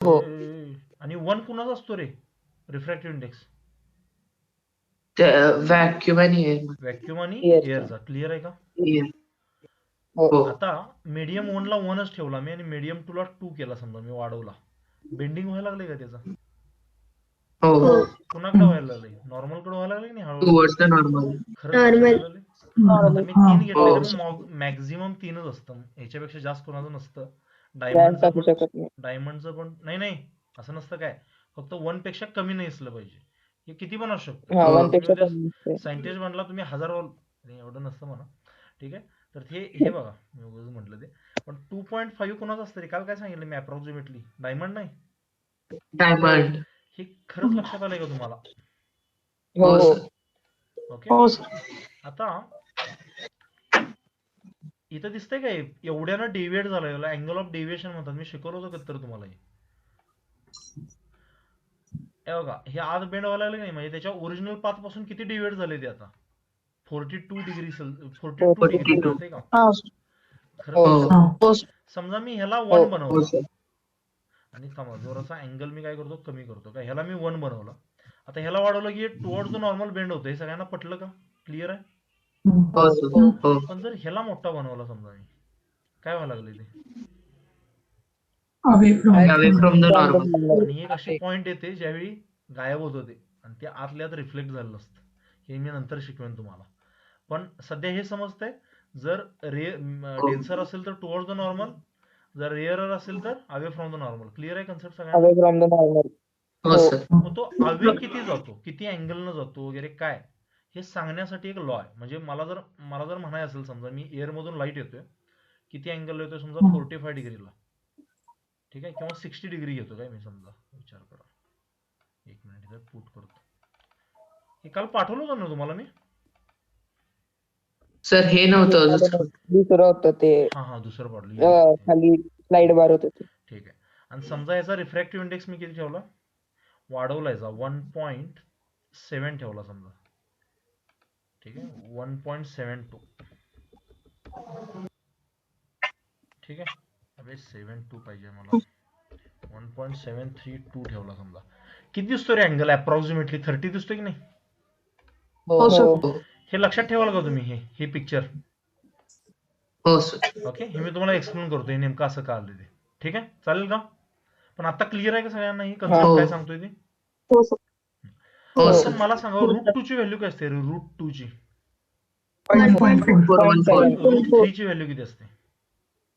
हो. आणि 1 कुणाचा असतो रे रिफ्रॅक्टिव्ह इंडेक्स? व्हॅक्युम आणि एअर. व्हॅक्यूम आणि Yes. एअरचा. क्लिअर आहे का? हो. हो. आता मीडियम 1 ला 1च ठेवला मी आणि मीडियम 2 ला 2 केला, समजा मी वाढवला. बेंडिंग व्हायला लागले का त्याचा? हो. कुणाकडे व्हायला लागले? नॉर्मलकडे व्हायला लागले की नाही हळूहळू? Towards the normal. खरंच लक्षात नॉर्मल. यायला लागले? आता मी 3 घेतले हो. कारण मॅक्झिमम 3च असतं, ह्याच्यापेक्षा जास्त कोणाचं नसतं. जास्त असू शकत नाही. डायमंडचं पण नाही असं नसतं काय, फक्त 1 पेक्षा कमी नाही असलं पाहिजे. हे किती पण असू शकतं. हा, हो. 1 पेक्षा कमी असते. सायंटिस्ट बनला तुम्ही 1000 एवढं नसतं म्हणा. ठीक आहे. तर हे बघा, मी उगाच म्हटलं ते. पण 2.5 कोणाचं असतं रे? काल काय सांगितलं मी अप्रॉक्सिमेटली? डायमंड नाही. डायमंड. हे खरंच लक्षात आलंय का तुम्हाला? हो हो. ओके. हो सर. आता इथं दिसतंय काय एवढ्यानं डेव्हिएट झालं, याला अँगल ऑफ डेव्हिएशन म्हणतात. मी शिकवलं होतं कधी तर तुम्हाला हे. हे बघा, हे आज बेंड व्हायला लागले नाही, म्हणजे त्याच्या ओरिजिनल पाथ पासून किती डेव्हिएट झाले ते आता? 42 डिग्री 42 डिग्री 42. कळतंय का? हो. खरंच लक्षात आलं. हो. समजा मी ह्याला हो. 1 हो बनवला सर. आणि थांबा, जोराचा अँगल मी काय करतो कमी करतो का, ह्याला मी 1 बनवला. आता ह्याला वाढवलं की टुवर्ड्स द नॉर्मल बेंड होतं. हे सगळ्यांना पटलं का? क्लिअर आहे? हो सर. हो. पण जर ह्याला मोठा बनवला समजा मी, काय व्हायला लागले ते? Away from the normal. आणि एक अशी पॉइंट येते ज्यावेळी गायब होत होते आणि ते आतल्या आत रिफ्लेक्ट झालेलं असतं. हे मी नंतर शिकवेन तुम्हाला. पण सध्या हे समजतंय, जर डेन्सर असेल तर टुवर्ड्स द नॉर्मल, जर रेअरर असेल तर away from the normal. Clear आहे कन्सेप्ट सगळ्यांना? Away from the normal. हो सर. मग तो अवे किती जातो, किती अँगलनं जातो वगैरे काय, हे सांगण्यासाठी एक लॉ आहे. म्हणजे मला जर म्हणायचं असेल, समजा मी एअर मधून लाईट येतोय, किती अँगल येतोय समजा 45 डिग्रीला. ठीक आहे, किंवा 60 डिग्री घेतो काय मी, समजा विचार करा. एक मिनिट इथं पुट करतो. हे काल पाठवलं होतं ना तुम्हाला मी? सर हे नव्हतं दुसरं. दुसरं होतं ते हा दुसरं पाठवलं. खाली स्लाइड बार होत ते. ठीक आहे. आणि समजा याचा रिफ्रॅक्टिव्ह इंडेक्स मी किती ठेवला? वाढवला याचा 1.7 ठेवला समजा. ठीक आहे, 1.72. ठीक आहे. अबे 72 पाहिजे मला. 1.732 ठेवला समजा. किती दिसतो रे अँगल? अप्रॉक्सिमेटली 30 दिसतो की नाही? हो सर. हे लक्षात ठेवाल का तुम्ही? हे पिक्चर. हो सर. ओके, हे मी तुम्हाला एक्सप्लेन करतो हे नेमकं असं का आलं ते. ठीक आहे, चालेल का? पण आता क्लिअर आहे का सगळ्यांना ही कन्सेप्ट काय सांगतोय ते? हो सर. हो आता सर. मला सांगा, रूट 2 ची व्हॅल्यू काय असते? रूट 2 ची. 1.4. रूट 3 ची व्हॅल्यू किती असते?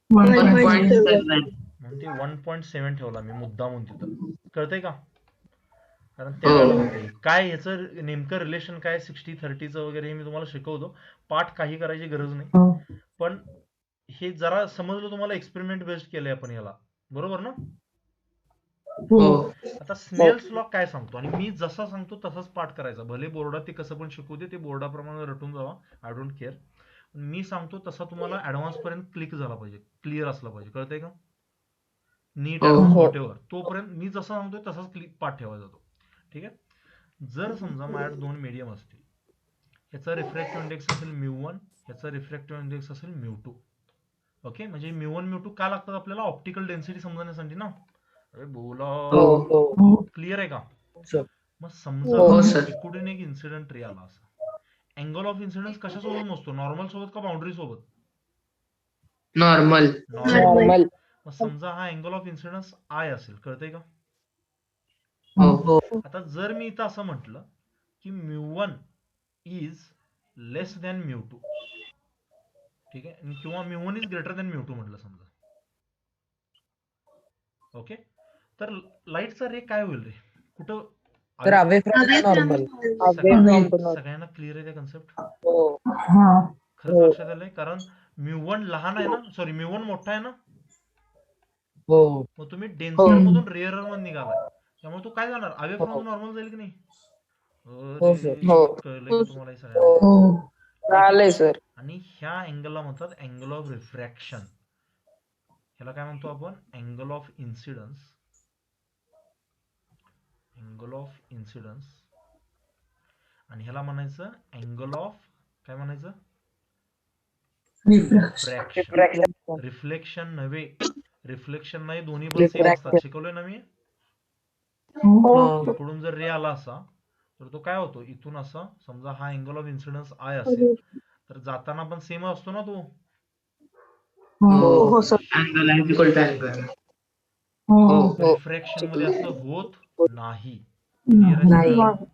1.7. म्हणून ते 1.7 ठेवला मी मुद्दामून तिथं. कळतंय का? कारण हो. त्यावेळेला होते काय ह्याचं नेमकं रिलेशन काय 60-30चं वगैरे हे मी तुम्हाला शिकवतो. पाठ काही करायची गरज नाही. पण हे जरा समजलं तुम्हाला, एक्सपेरिमेंट बेस्ड केलंय आपण याला, बरोबर ना? हो. आता स्नेल्स लॉ काय सांगतो, आणि मी जसा सांगतो तसाच पाठ करायचा. भले बोर्डात ते कसं पण शिकवू दे, ते बोर्डाप्रमाणे रटून जावा, आय डोंट केअर. मी सांगतो तसा तुम्हाला ऍडव्हान्स पर्यंत क्लिक झाला पाहिजे, क्लिअर असला पाहिजे. कळतंय का? नीट ऍडव्हान्स वॉट एव्हर, तोपर्यंत मी जसा सांगतोय तसाच पाठ ठेवायचा तो. ठीक आहे. जर समजा माझ्याकडे 2 मीडियम असतील, ह्याचा रिफ्रॅक्टिव्ह इंडेक्स असेल μ1, ह्याचा रिफ्रॅक्टिव्ह इंडेक्स असेल μ2. ओके, म्हणजे μ1 μ2 का लागतात आपल्याला? ऑप्टिकल डेन्सिटी समजण्यासाठी ना. अरे बोला, क्लिअर आहे का? मग समजा इकडून एक इन्सिडेंट रे आला असा. अँगल ऑफ इन्सिडन्स कशासोबत मोजतो? नॉर्मल सोबत का बाउंड्री सोबत? नॉर्मल. नॉर्मल. मग समजा हा अँगल ऑफ इन्सिडन्स आय असेल. कळतंय का? हो. आता जर मी इथं असं म्हटलं की μ1 इज लेस दॅन μ2, ठीक आहे, किंवा μ1 इज ग्रेटर दॅन μ2 म्हटलं समजा. ओके, तर लाईटचा रे काय होईल रे? कुठं? तर अवे फ्रॉम द नॉर्मल. सगळ्यांना क्लिअर आहे का कन्सेप्ट? हो. खरंच लक्षात आलंय? कारण μ1 लहान आहे ना, सॉरी μ1 मोठा आहे ना. हो. मग तुम्ही डेन्सर मधून रेअरर मध्ये निघालाय, त्यामुळे तो काय जाणार? अवे फ्रॉम द नॉर्मल जाईल की नाही? कळलंय का तुम्हाला हे सगळ्यांना? चालेल सर. आणि ह्या अँगलला म्हणतात अँगल ऑफ रिफ्रॅक्शन. ह्याला काय म्हणतो आपण? Angle of incidence. Angle of incidence. आणि ह्याला म्हणायचं अँगल ऑफ, काय म्हणायचं? रिफ्रॅक्शन. रिफ्लेक्शन नव्हे, रिफ्लेक्शन नाही, दोन्ही पण सेम असतात. शिकवलंय ना मी? हो. इकडून जर रे आला असा तर तो काय होतो, इथून असा समजा हा अँगल ऑफ इन्सिडन्स आय असेल तर जाताना पण सेम असतो ना तो. हो सर. अँगल आहे इक्वल टू अँगल. हो. रिफ्रॅक्शन मध्ये असं होत नाही. क्लिअर आहे नाही. सगळ्यांना?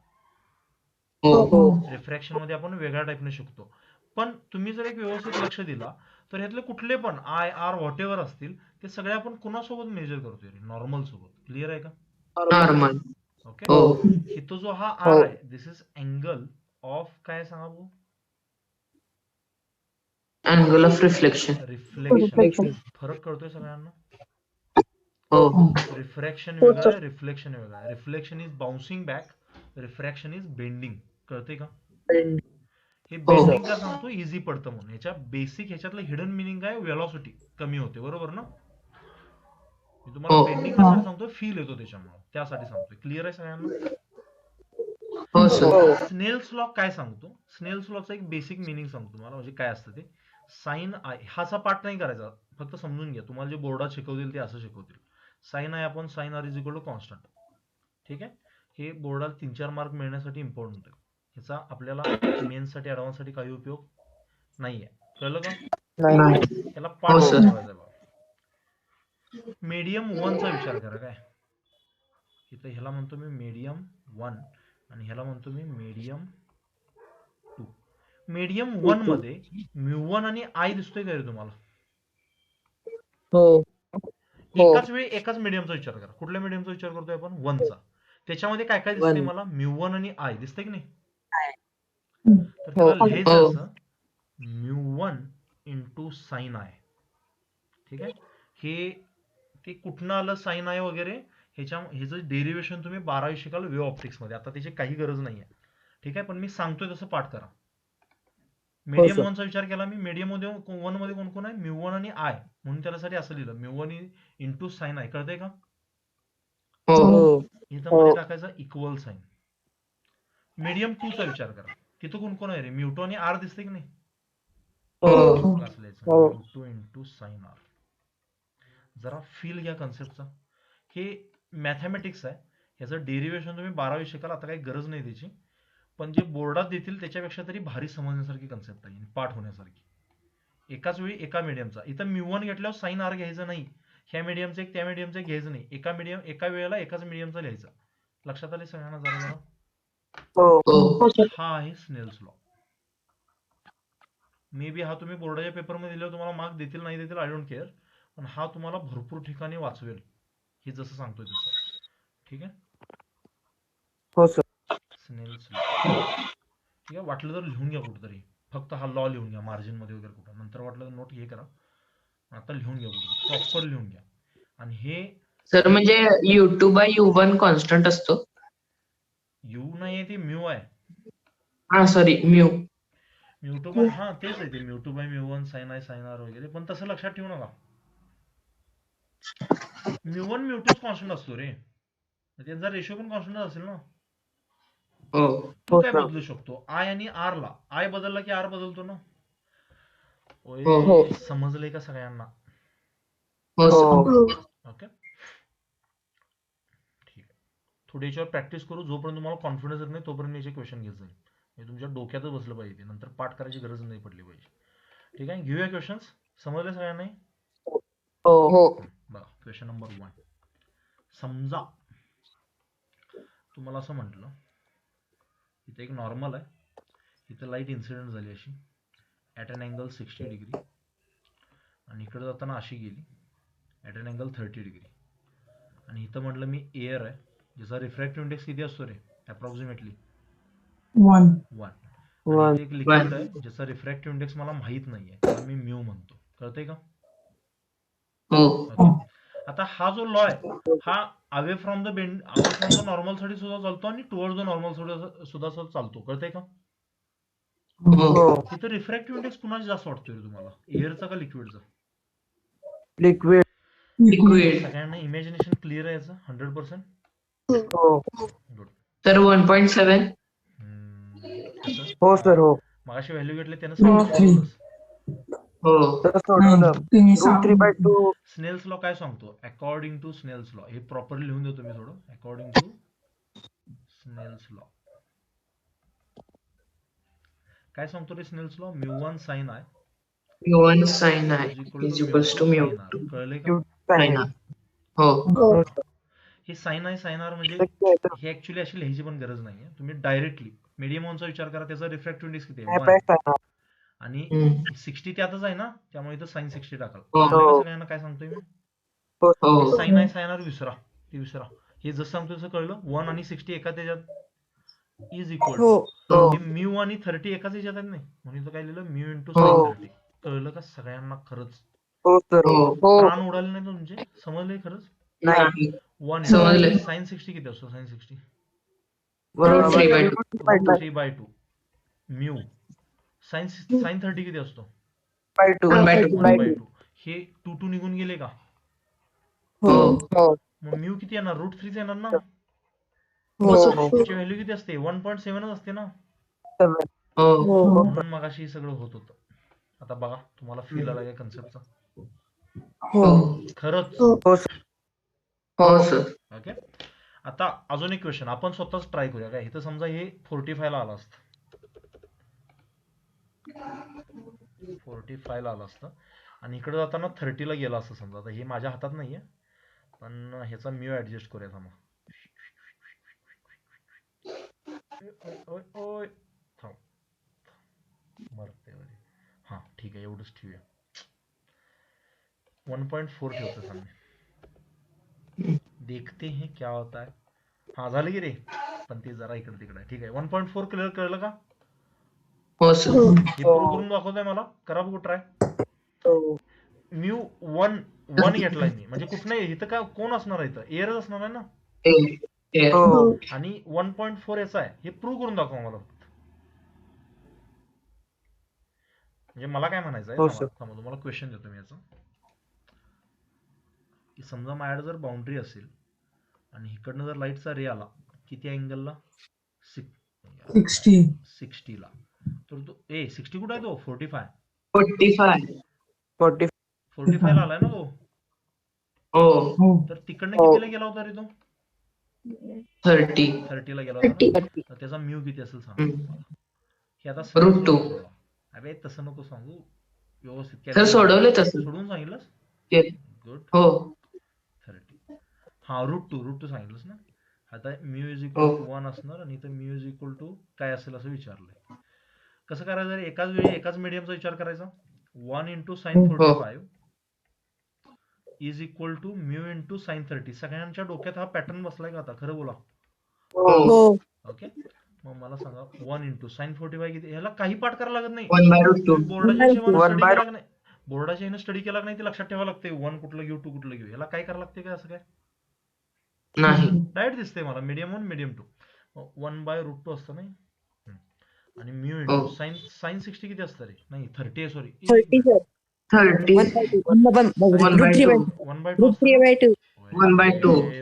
हो. रिफ्रॅक्शन मध्ये आपण वेगळ्या टाईपने शिकतो. पण तुम्ही जर एक व्यवस्थित लक्ष दिला तर ह्यातले कुठले पण आय आर व्हॉट एव्हर असतील ते सगळे आपण कुणासोबत मेजर करतोय, नॉर्मल सोबत. क्लिअर आहे का? नॉर्मल. ओके. हो. इथं जो हा आर आहे दिस इज अँगल ऑफ काय सांगा भाऊ? Angle of reflection. रिफ्लेक्शन. फरक कळतोय सगळ्यांना? हो. रिफ्रॅक्शन वेगळं आहे, रिफ्लेक्शन वेगळं आहे. Reflection is bouncing back, refraction is bending. कळतंय का? हे बेंडिंग का सांगतो? इझी पडतं म्हणून. ह्याच्या बेसिक ह्याच्यातलं हिडन मिनिंग आहे, वेलॉसिटी कमी होते. बरोबर ना? मी तुम्हाला बेंडिंग कशासाठी सांगतोय? फील येतो त्याच्यामुळे, त्यासाठी सांगतोय. क्लिअर आहे सगळ्यांना? हो सर. स्नेल्स लॉ काय सांगतो? स्नेल्स लॉचा एक बेसिक मिनिंग सांगतो तुम्हाला, म्हणजे काय असतं ते. साइन आय हाचा पाठ नाही करायचा, फक्त समजून घ्या. तुम्हाला जे बोर्डात शिकवतील ते असं शिकवतील. Sine I upon sine R is equal to constant. ठीक आहे? हे बोर्डात 3-4 मार्क मिळण्यासाठी इम्पॉर्टंट आहे. ह्याचा आपल्याला मेन्ससाठी ॲडव्हान्ससाठी काही उपयोग नाहीये. कळलं का? नाही. त्याला हो, पाठ सर. ठेवायचा बघा. मीडियम 1 चा विचार करा. काय इथं ह्याला म्हणतो मी मीडियम 1 आणि ह्याला म्हणतो मी मीडियम 2. मीडियम 1 मध्ये म्यू1 आणि आय दिसतोय का रे तुम्हाला? हो. एकाच वेळी एकाच मीडियमचा विचार करा. कुठल्या मीडियमचा विचार करतोय आपण? 1 चा. त्याच्यामध्ये काय काय दिसतंय मला? म्यू1 आणि आय दिसतंय की नाही? तर त्याला लिहायचं असं म्यू1 इंटू साइन आय. ठीक आहे? हे ते कुठनं आलं साइन आय वगैरे ह्याचं डेरिव्हेशन तुम्ही 12वी शिकाल वेव्ह ऑप्टिक्स मध्ये. आता त्याची काही गरज नाहीये. ठीक आहे? पण मी सांगतोय तसं पाठ करा. मीडियम 1 चा विचार केला मी. मीडियम 1 मध्ये कोण कोण आहे? म्यू1 आणि आय. म्हणून त्याच्यासाठी असं लिहिलं म्यू1 इंटू साइन आय. कळतंय का? हो. इथं मध्ये टाकायचं इक्वल साइन. मीडियम 2 चा विचार करा. तिथं कोण कोण आहे रे? म्यू2 आणि आर दिसते की नाही? असं लिहायचं म्यू2 इंटू साइन आर. जरा फील घ्या कन्सेप्टचा. हे मॅथमॅटिक्स आहे. ह्याचं डेरिव्हेशन तुम्ही 12वी शिकाल, आता काही गरज नाही त्याची. पण जे बोर्डात देतील त्याच्यापेक्षा तरी भारी समजण्यासारखी कन्सेप्ट आहे, पाठ होण्यासारखी. एकाच वेळी एका मीडियमचा. इथं म्यू1 घेतल्यावर साइन आर घ्यायचं नाही. ह्या मीडियमचं एक त्या मीडियमचं घ्यायचं नाही. एका वेळेला एकाच मीडियमचा लिहायचं. लक्षात आले सगळ्यांना जरा जरा? हा आहे स्नेल्स लॉ. मे बी हा तुम्ही बोर्डाच्या पेपरमध्ये दिल्यावर तुम्हाला मार्क देतील नाही देतील आय डोंट केअर, पण हा तुम्हाला भरपूर ठिकाणी वाचवेल. हे जसं सांगतोय तसं. ठीक आहे? हो सर. Snell's law. ठीक आहे? वाटलं तर लिहून घ्या कुठेतरी. फक्त हा लॉ लिहून घ्या मार्जिन मध्ये वगैरे कुठं. नंतर वाटलं तर नोट हे करा. आता लिहून घ्या कुठं, प्रॉपर लिहून घ्या. आणि हे सर म्हणजे U2 बाय U1 कॉन्स्टंट असतो. यू नाही आहे, ते म्यू आहे. हा सॉरी म्यू. म्यू2 बाय हा तेच आहे ते mu by mu sine i sine r वगैरे. पण तसं लक्षात ठेवू नका. म्यू1 म्यू2 कॉन्स्टंट असतो रे. त्यांचा रेशो पण कॉन्स्टंट असेल ना. तू काय बदलू शकतो? आय आणि आर ला. आय बदलला की आर बदलतो ना. ओए समजलंय का सगळ्यांना? ओके. ठीक आहे. थोडी याच्यावर प्रॅक्टिस करू. जोपर्यंत तुम्हाला कॉन्फिडन्स येत नाही तोपर्यंत याचे क्वेश्चन घेत जाईल. हे तुमच्या डोक्यातच बसलं पाहिजे. नंतर पाठ करायची गरज नाही पडली पाहिजे. ठीक आहे? घेऊया क्वेश्चन्स. समजले सगळ्यांना? बघा क्वेश्चन नंबर 1. समजा तुम्हाला असं म्हटलं इथे एक नॉर्मल आहे, इथे लाईट इन्सिडेंट झाली अशी ॲट अन अँगल 60 डिग्री आणि इकडे जाताना अशी गेली ॲट अन अँगल 30 डिग्री. आणि इथं म्हटलं मी एअर आहे, ज्याचा रिफ्रॅक्टिव्ह इंडेक्स किती असतो रे अप्रॉक्सिमेटली? 1. आणि इथे एक लिक्विड आहे ज्याचा रिफ्रॅक्टिव्ह इंडेक्स मला माहित नाहीये, त्याला मी म्यू म्हणतो. कळतंय का? ओके. आता हा जो लॉ आहे हा अवे फ्रॉम द नॉर्मल साठी सुद्धा चालतो आणि टुवर्ड्स द नॉर्मल सुद्धा चालतो. कळतंय का? इथं रिफ्रॅक्टिव्ह इंडेक्स कुणाचा जास्त वाटतोय रे तुम्हाला, एअरचा का लिक्विडचा? लिक्विड. सगळ्यांना इमॅजिनेशन क्लिअर आहे याचं 100%? गुड. तर 1.7. कसं? हो सर. हो. मगाशी व्हॅल्यू घेतले त्यानं सांगितलं प्लस. हो तर सोडवलं. तुम्ही रूट 3/2 स्नेल्स लॉ काय सांगतो? अकॉर्डिंग टू स्नेल्स लॉ, हे प्रॉपरली लिहून देतो मी थोडं. अकॉर्डिंग टू स्नेल्स लॉ काय सांगतो रे Snell's law? Mu sine i one sine आहे is equal to is mu equals to two mu sine r. Two कळले का? Sine r. हो हो सर. हे साइन आय साइन आर म्हणजे शक्य आहे तर हे ऍक्च्युली अशी लिहायची पण गरज नाहीये. तुम्ही डायरेक्टली मीडियम चा विचार करा, त्याचा रिफ्रॅक्टिव्ह इंडेक्स किती आहे? नाही 1. पाहिजे आहे. आणि हम्म. 60 त्यातच आहे ना, त्यामुळे इथं साइन 60 टाकाल. हो. कळलं का सगळ्यांना काय सांगतोय मी? हो हो हे साइन आय साइन आर विसरा, ते विसरा. हे जसं सांगतो तसं कळलं. 1 आणि 60 एका त्याच्यात इज इक्वल टू हो हे म्यू आणि 30 एकाच ह्याच्यात आहेत नाही, म्हणून इथं काय लिहिलं? म्यू इंटू हो. साइन 30. कळलं का सगळ्यांना? खरंच हो सर. हो प्राण उडाले नाही तुमचे? समजले खरंच? नाही 1 समजले. साइन 60 किती असतो? Sine 60 Root 3/2. Root 3/2 mu. Sine 30 किती असतो? 1/2 1/2. हे 2 निघून गेले का? हो मग म्यू किती येणार? रूट 3 येणार ना. हो त्याची व्हॅल्यू किती असते? 1.7 असते ना. हो म्हणून मगाशी हे सगळं होत होतं. आता बघा, तुम्हाला फील आला का कन्सेप्टचा? हो खरंच. हो सर. हो सर. ओके. आता अजून एक क्वेश्चन आपण स्वतःच ट्राय करूया काय. इथं समजा हे 45 ला आलं असतं, 45 ला आलं असतं आणि इकडे जाताना 30 ला गेलं असतं समजा. आता हे माझ्या हातात नाहीये, पण ह्याचा म्यू ऍडजस्ट करूया थांबा. ओय ओय ओय थांब, मरते वरी. हा ठीक आहे, एवढंच ठेवूया. 1.4 ठेवतो सामने, देखते हैं क्या होता है. हा झालं की रे, पण ते जरा इकडे तिकडे आहे. ठीक आहे, 1.4 क्लिअर. कळलं का? हो सर. हे प्रूव्ह करून दाखवतोय मला. करा बघू ट्राय. हो. म्यू 1 घेतलाय मी, म्हणजे कुठं नाही इथं काय कोण असणार आहे? इथं एअरच असणार आहे ना. हो. आणि 1.4 याचा आहे, हे प्रूव्ह करून दाखवा मला. म्हणजे मला काय म्हणायचं आहे, हो थांबा सर. थांबा, तुम्हाला क्वेश्चन देतो मी याचा. की समजा माझ्याकडे जर बाउंड्री असेल आणि इकडनं जर लाईटचा रे आला, किती अँगलला? 60 ला. तर तो 60 कुठे आहे? तो 45 45 ला आलाय ना तो. हो तर तिकडनं कितीला गेला होता रे तो? 30 ला गेला होता ना. तर त्याचा म्यू किती असेल सांगा मला. हे आता Root 2. सोडवा. अरे तसं नको सांगू, व्यवस्थित सर सोडवले तसं. सोडून सांगितलंस. गुड. हो 30. हा रूट टू सांगितलंस ना. आता म्यू इज हो. इक्वल टू 1 असणार आणि इथं म्यू इज इक्वल टू काय असेल असं विचारलंय. कसं करायचं रे? एकाच वेळी एकाच मीडियमचा विचार करायचा. 1 into sine 45 is equal to mu into sine 30. सगळ्यांच्या डोक्यात हा पॅटर्न बसलाय का आता? खरं बोला. हो ओके. मग मला सांगा 1 इंटू साइन 45 किती? ह्याला काही पाठ करायला लागत नाही. 1/√2. तुम्ही बोर्डाच्या हिशोबाने 1 स्टडी by केला की नाही? बोर्डाच्या हिने स्टडी केला की नाही ते लक्षात ठेवावं लागते. 1 कुठलं घेऊ, 2 कुठलं घेऊ, ह्याला काय करावं लागते काय? असं काय नाही डायरेक्ट दिसते मला. मीडियम 1 मीडियम 2 1/√2 असतं नाही. आणि म्यू इंटू साइन 60 किती असतं रे? नाही 30 आहे, सॉरी 30 1/2 1/2 असतं ना? 1/2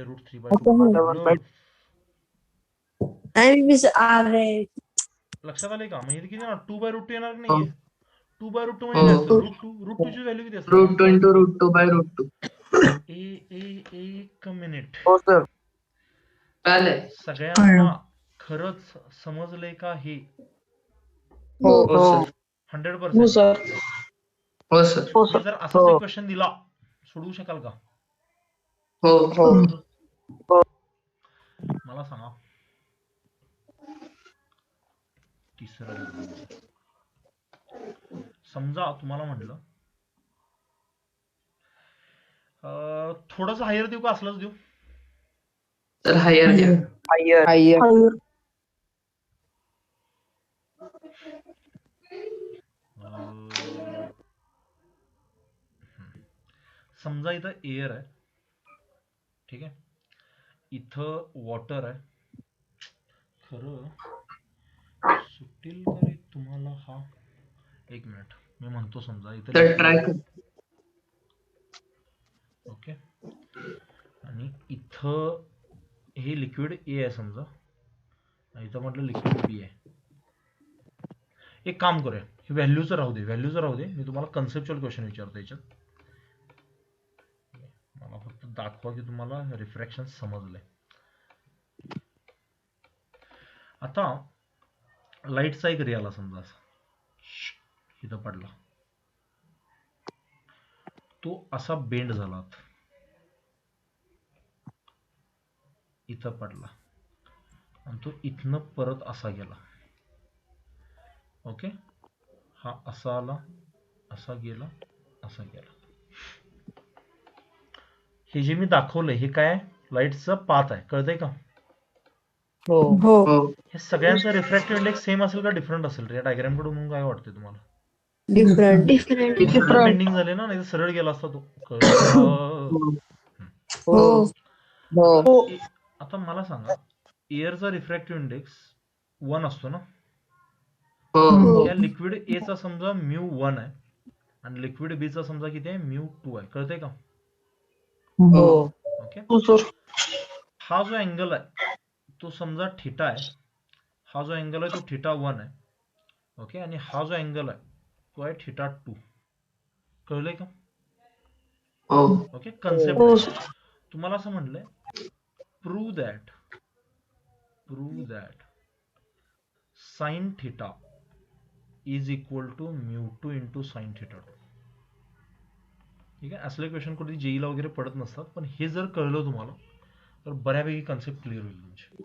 रूट 3/2. लक्षात आले का? म्हणजे किती ना 2/√2 येणार की नाहीये? 2/√2 म्हणजे काय असतं? रूट 2 ची व्हॅल्यू किती असते? Root 2 into root 2/√2. एक मिनिट. हो सर. चालेल. सगळ्यांना खरंच समजलंय का हे? हो सर. 100%. हो सर. मी जर असाच एक क्वेश्चन दिला, सोडवू शकाल का? हो मला सांगा. तिसरा समजा तुम्हाला म्हटलं थोडंसं हायर देऊ का असलंच देऊ? तर हायर घ्या. हायर. समजा इथं एअर आहे, ठीक आहे, इथं वॉटर आहे. खरं सुटेल का रे तुम्हाला हा? एक मिनिट मी म्हणतो. समजा इथं तर ट्राय कर. ओके, आणि इथं हे लिक्विड ए आहे समजा, इथं म्हटलं लिक्विड बी आहे. एक काम करूया, व्हॅल्यूचं राहू दे, मी तुम्हाला कन्सेप्च्युअल क्वेश्चन विचारतो याच्यात. मला फक्त दाखवा की तुम्हाला रिफ्रॅक्शन समजलंय. आता लाईटचा एक रे आला समजा असा, इथं पडला, तो असा बेंड झाला, इथं पडला आणि तो इथनं परत असा गेला. ओके, हा असा आला, असा गेला, असा गेला. हे जे मी दाखवलंय हे काय आहे? लाईटचा पाथ आहे, कळतंय का? हो हो. हे सगळ्यांचा रिफ्रॅक्टिव्ह इंडेक्स सेम असेल का डिफरंट असेल? या डायग्राम कडून काय वाटतंय तुम्हाला? डिफरंट. बेंडिंग झाले ना, नाही तर सरळ गेला असता तो. कळलं का? हो हो आता मला सांगा, एअरचा रिफ्रॅक्टिव्ह इंडेक्स 1 असतो ना. हो. या लिक्विड ए चा समजा म्यू 1 आहे आणि लिक्विड बी चा समजा किती आहे? म्यू 2 आहे. कळतंय का? हो ओके, हा जो अँगल आहे तो समजा थिटा आहे, हा जो अँगल आहे तो थिटा 1 आहे. ओके, आणि हा जो अँगल आहे तो आहे थिटा 2. कळलंय का? हो. ओके, कन्सेप्ट तुम्हाला असं म्हटलंय, prove that sine theta is equal to mu 2 into sine theta 2. ठीक आहे, असले क्वेश्चन कुठे जेईला वगैरे पडत नसतात, पण हे जर कळलं तुम्हाला तर बऱ्यापैकी कन्सेप्ट क्लिअर होईल तुमची.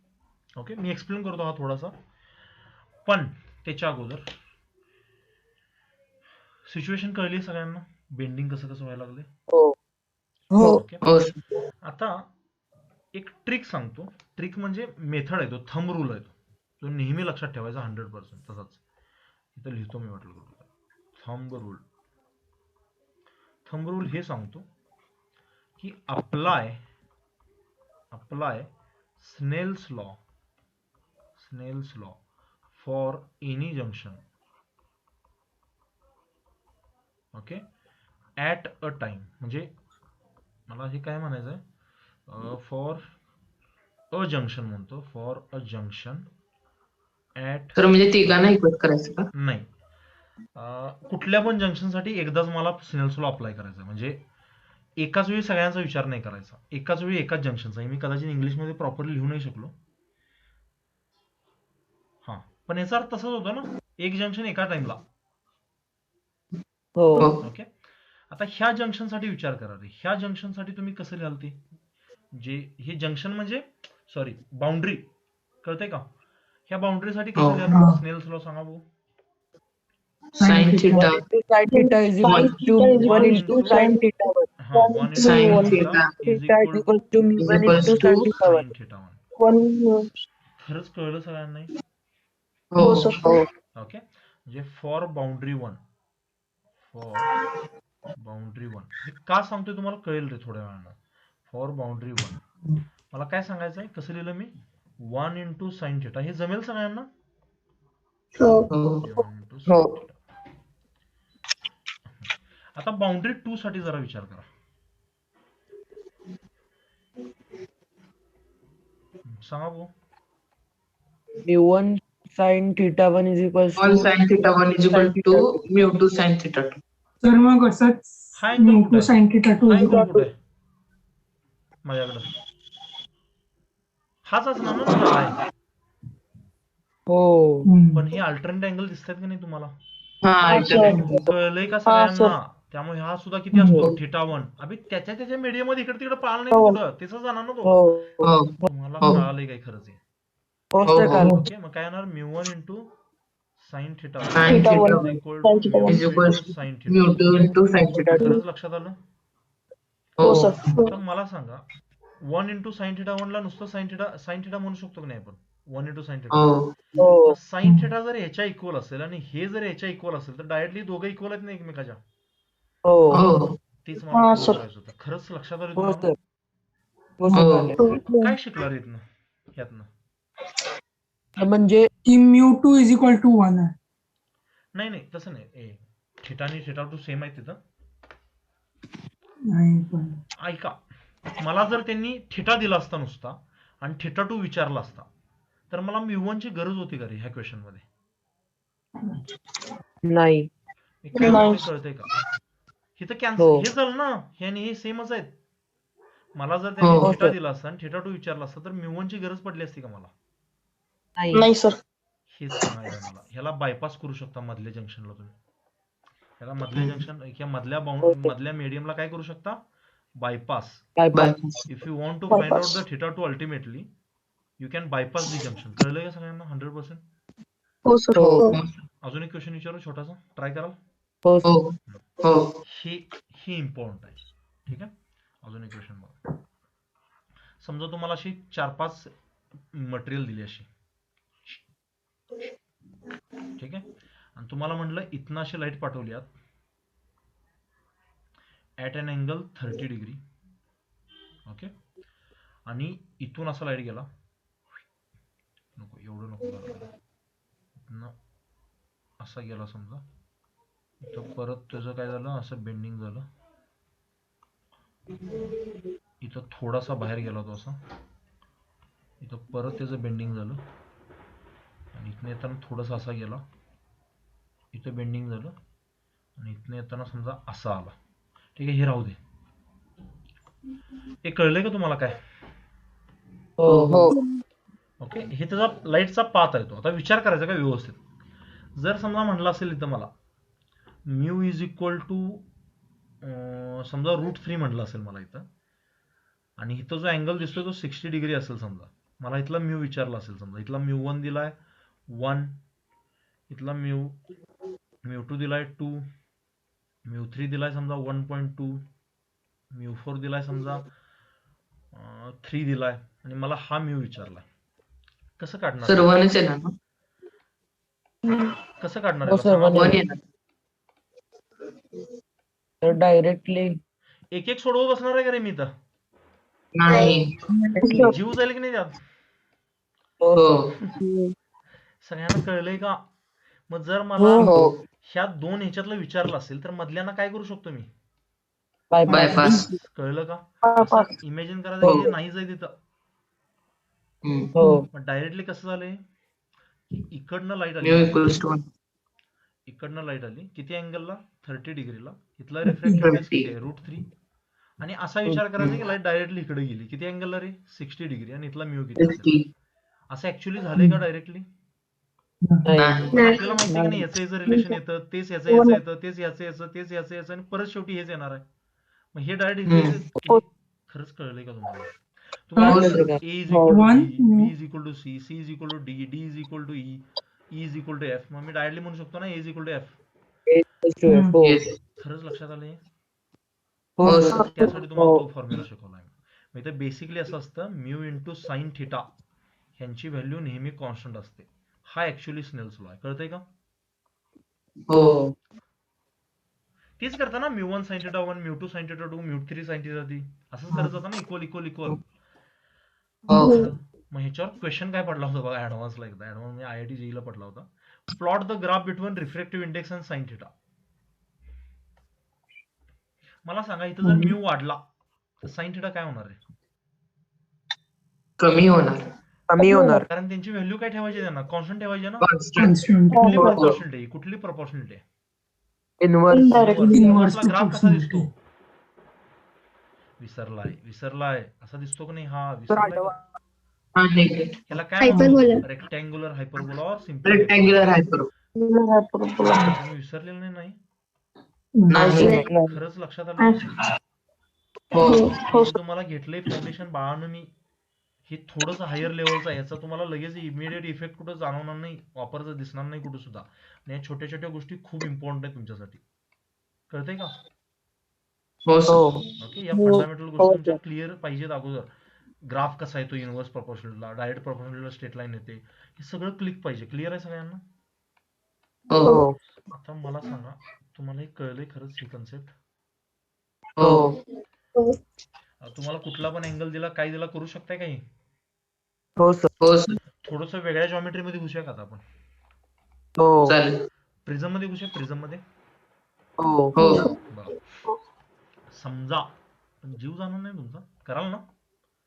ओके, मी एक्सप्लेन करतो हा थोडासा, पण त्याच्या अगोदर सिच्युएशन कळली सगळ्यांना, बेंडिंग कसं कसं व्हायला लागले. ओके, आता एक ट्रिक सांगतो. ट्रिक म्हणजे मेथड आहे, तो थंब रूल आहे, तो नेहमी लक्षात ठेवायचा 100%. तसाच इथं लिहितो मी, वाटलं थंब रूल हे सांगतो की apply Snell's law for any junction, okay, at a time. म्हणजे मला हे काय म्हणायचं आहे, फॉर अ जंक्शन म्हणतो, फॉर अ जंक्शन ॲट, तर म्हणजे तिघांना इक्वेट करायचं का? नाही, कुठल्या पण जंक्शनसाठी एकदाच मला स्नेल्स लॉ अप्लाय करायचा. म्हणजे एकाच वेळी सगळ्यांचा विचार नाही करायचा, एकाच वेळी एकाच जंक्शनचा. मी कदाचित इंग्लिशमध्ये प्रॉपरली लिहू नाही शकलो, हा, पण याचा अर्थ तसाच होता ना, एक जंक्शन एका टाइमला. ओके, आता ह्या जंक्शनसाठी विचार करा रे, ह्या जंक्शनसाठी तुम्ही कसं लिहाल ते, जे हे जंक्शन म्हणजे सॉरी बाउंड्री, कळतंय का? ह्या बाउंड्रीसाठी कसं लिहाल स्नेल्स लॉ सांगा भाऊ? Sine theta sine theta is equal to 1 into sine theta 1. हा, 1 into sine sine theta theta is equal to is equals to sine theta 1. खरंच कळलं सगळ्यांना? हो. ओके, म्हणजे फॉर बाउंड्री 1, हे का सांगतोय तुम्हाला कळेल रे थोड्या वेळानं. फॉर बाउंड्री 1 मला काय सांगायचं आहे, कसं लिहिलं मी? 1 इंटू साइन थिटा. हे जमेल सगळ्यांना? 1 इंटू साइन थिटा. आता बाउंड्री 2 साठी जरा विचार करा. सांगा भाऊ. Mu sine theta 1 is equal all sine theta 1 is equal to mu 2 sine theta 2. तर मग असंच हा अँगल कुठे आहे? साइन थिटा 2 हा अँगल कुठे आहे माझ्याकडं? हाच असणार ना, हा आहे. हो, पण हे अल्टरनेट अँगल दिसतात की नाही तुम्हाला? हा, alternate. कळलंय का सगळ्यांना? त्यामुळे हा सुद्धा किती असतो? थिटा 1. अभि त्याच्या मीडियम मध्ये इकडे तिकडे पाळला नाही कुठं, त्याचा जाणार ना तो. हो तुम्हाला कळालंय काय खरंच आहे? ओके, मग काय येणार? Mu 1 into sine theta Sin theta is equal to is equals sine mu theta. 2 into sine theta 2. खरंच लक्षात आलं? हो. तर मला सांगा, 1 इंटू साइन थिटा 1 ला नुसतं साइन थिटा म्हणू शकतो की नाही आपण? 1 इंटू साइन थिटा. हो. साइन थिटा जर ह्याच्या इक्वल असेल आणि हे जर ह्याच्या इक्वल असेल तर डायरेक्टली दोघं इक्वल आहेत ना एकमेकाच्या. हो. तेच मला prove करायचं होतं. खरंच लक्षात आलं तुम्हाला? काय शिकला इथनं ह्यातनं? म्हणजे की म्यू 2 इज इक्वल टू 1 आहे. नाही तसं नाही. थिटा आणि थिटा 2 सेम आहे तिथं. नाही पण ऐका, मला जर त्यांनी थिटा दिला असता नुसता आणि थिटा 2 विचारला असता तर मला म्यू 1 ची गरज होती का रे ह्या क्वेश्चन मध्ये? नाही. मी काय म्हणतो कळतंय का? इथं कॅन्सल हो. हे झालं ना, हे आणि हे सेमच आहेत. मला जर त्यांनी हो. थिटा दिला असता आणि थिटा 2 विचारला असता तर म्यू1 ची गरज पडली असती का मला? नाही. सर. हेच सांगायचं मला. ह्याला बायपास करू शकता मधल्या जंक्शनला तुम्ही. ह्याला मधल्या जंक्शन किंवा मधल्या मीडियमला काय करू शकता? Bypass. bypass. If you want to find out the theta 2 ultimately you can bypass the junction. कळलंय का सगळ्यांना 100%? हो सर. हो. अजून एक क्वेश्चन विचारू छोटासा, ट्राय कराल? हो हो. हो. हे इम्पॉर्टंट आहे. ठीक आहे, अजून एक क्वेश्चन बघा. समजा तुम्हाला अशी 4-5 मटेरियल दिली अशी, ठीक आहे, आणि तुम्हाला म्हटलं इथनं अशी लाईट पाठवली at an angle 30 degree. Okay, आणि इथून असा लाईट गेला, नको एवढं नको करायला, इथनं असा गेला समजा, इथं परत त्याचं काय झालं, असं बेंडिंग झालं, इथं थोडासा बाहेर गेला तो असा, इथं परत त्याचं बेंडिंग झालं, आणि इथनं येताना थोडंसं असा गेला, इथं बेंडिंग झालं, आणि इथनं येताना समजा असा आला. ठीक आहे, हे राहू दे. हे कळलंय का तुम्हाला काय? हो. ओके, हे त्याचा लाईटचा पाथ आहे तो. आता विचार करायचा का व्यवस्थित. जर समजा म्हणलं असेल इथं मला म्यू इज इक्वल टू समजा √3 म्हटलं असेल मला इथं, आणि इथं जो अँगल दिसतोय तो 60 डिग्री असेल समजा, मला इथला म्यू विचारला असेल समजा, इथला म्यू1 दिलाय 1, इथला म्यू2 दिलाय 2, म्यू3 दिलाय समजा 1.2, म्यू4 दिलाय समजा 3 दिलाय, आणि मला हा म्यू विचारलाय. कसं काढणार? सर 1च येणार ना? कसं काढणार हो याला सर, सांगा? 1 येणार. तर डायरेक्टली एक एक सोडवत बसणार आहे का रे मी इथं? नाही. जीव जाईल की नाही त्यात? हो. सगळ्यांना कळलंय का? मग जर मला हो. ह्या 2 ह्याच्यातलं विचारलं असेल तर मधल्यांना काय करू शकतो मी? बायपास. कळलं का? असं इमॅजिन करायचं की नाहीच आहे तिथं. हो. मग डायरेक्टली कसं झालंय की इकडनं लाईट म्यू आली, इक्वल्स टू 1. इकडनं लाईट आली किती अँगलला? 30 डिग्रीला. इथला रिफ्रॅक्टिव्ह इंडेक्स किती आहे? √3. आणि असा विचार करायचा की लाईट डायरेक्टली इकडे गेली, किती अँगलला रे? 60 डिग्री, आणि इथला म्यू किती असेल? 50. असं ऍक्च्युअली झालंय का डायरेक्टली? नाही. पण आपल्याला माहिती आहे की नाही, याचं रिलेशन येतं, तेच याचं येतं, तेच याचं याचं, तेच याचं याचं, आणि परत शेवटी हेच येणार आहे. मग हे डायरेक्ट खरंच कळलंय का तुम्हाला? तुम्हाला हो. A is equal to One, B, B is equal to C, C is equal to D, D is equal to E, E is equal to F. मग मी डायरेक्टली म्हणू शकतो ना A is equal to F. हो. Yes. खरंच लक्षात आलंय? हो हो, सर. त्यासाठी तुम्हाला तो फॉर्म्युला शिकवला आहे. मग इथे बेसिकली असं असतं, म्यू इंटू साइन थिटा ह्यांची व्हॅल्यू नेहमी कॉन्स्टंट असते. हा ऍक्च्युअली स्नेल्स लॉ आहे. कळतंय का? हो. तेच करता ना, mu sine theta 1, mu sine theta 2, mu sine theta 3, असंच करत जाता ना, इक्वल इक्वल इक्वल. हो. मग ह्याच्यावर क्वेश्चन काय पडला होता बघा ऍडव्हान्सला, एकदा ऍडव्हान्स म्हणजे IIT JEE ला पडला होता. Plot the graph between refractive index and sine theta. मला सांगा, इथं जर म्यू वाढला तर साइन थिटा काय होणार आहे? कमी होणार. कमी होणार. कारण त्यांची व्हॅल्यू काय ठेवायची, त्यांना कॉन्स्टंट ठेवायचे ना. Constant. कुठली हो. प्रपोर्शनल आहे? कुठली प्रपोर्शनल आहे? इन्व्हर्स. इन्व्हर्सला ग्राफ कसा proportionality. दिसतो? विसरलाय असा दिसतो की नाही? हा विसरलाय का? हा, नाही. याला काय म्हणतो? रेक्टँग्युलर हायपरबोला और सिम्पल रेक्टँग्युलर हायपर. तुम्ही विसरलेलं नाही? नाही. खरंच लक्षात आलं? हो. हे जे तुम्हाला घेतलंय फाउंडेशन बाळानं मी, हे थोडंसं हायर लेवलचं आहे. याचा तुम्हाला लगेच इमिडिएट इफेक्ट कुठं जाणवणार नाही, वापरचं दिसणार नाही कुठं सुद्धा. आणि या छोट्या छोट्या गोष्टी खूप इम्पॉर्टंट आहेत तुमच्यासाठी. कळतंय का? हो सर. ओके, या फंडामेंटल गोष्टी तुमच्या क्लिअर पाहिजेत अगोदर. ग्राफ कसा येतो इन्व्हर्स प्रपोर्शनलला, डायरेक्ट प्रपोर्शनलला स्ट्रेट लाईन येते, हे सगळं क्लिक पाहिजे. क्लिअर आहे सगळ्यांना? हो. आता मला सांगा, तुम्हाला हे कळलंय खरंच ही कन्सेप्ट? हो. तुम्हाला कुठला पण अँगल दिला, काय दिला, करू शकताय काही? हो सर. हो सर. थोडंसं वेगळ्या जॉमेट्री मध्ये घुसूया का आता आपण? हो. चालेल. प्रिझम मध्ये घुसूया, प्रिझम मध्ये. हो. हो. बघा, समजा पण जीव जाणार नाही तुमचा, कराल ना?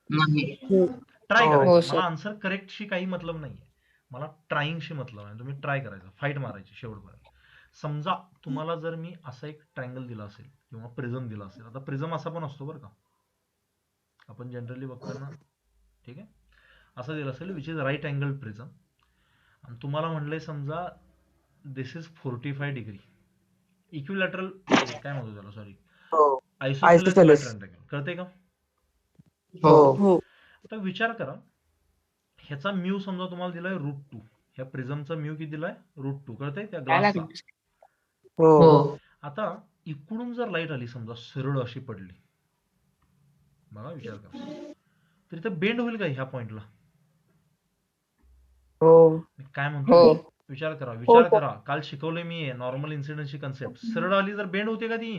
नाही. ट्राय हो, करायचं. सर. मला आन्सर करेक्टशी काही मतलब नाहीये. मला ट्राईंगशी मतलब आहे. तुम्ही ट्राय करायचं, फाईट मारायची शेवटपर्यंत. समजा तुम्हाला जर मी असा एक ट्रायंगल दिला असेल किंवा प्रिझम दिला असेल, आता प्रिझम असा पण असतो बरं का, आपण जनरली बघताना, ठीक आहे, असं दिलं असेल which is right angle prism, आणि तुम्हाला म्हणलंय समजा दिस इज 45 डिग्री इक्विलॅटरल, काय म्हणतो त्याला, sorry, isosceles Isosceles. Right triangle, कळतंय का? हो हो. आता विचार करा, ह्याचा म्यू समजा तुम्हाला दिलाय √2, ह्या प्रिझमचा म्यू किती दिलाय √2, कळतंय त्या ग्लासचा. हो. हो आता इकडून जर लाईट आली समजा सरळ अशी पडली, बघा विचार करा, तर इथं बेंड होईल का ह्या पॉइंटला? हो. मी काय म्हणतो, विचार करा, विचार करा, काल शिकवलंय मी नॉर्मल इन्सिडेंटची कन्सेप्ट. सरळ आली जर बेंड होते का ती?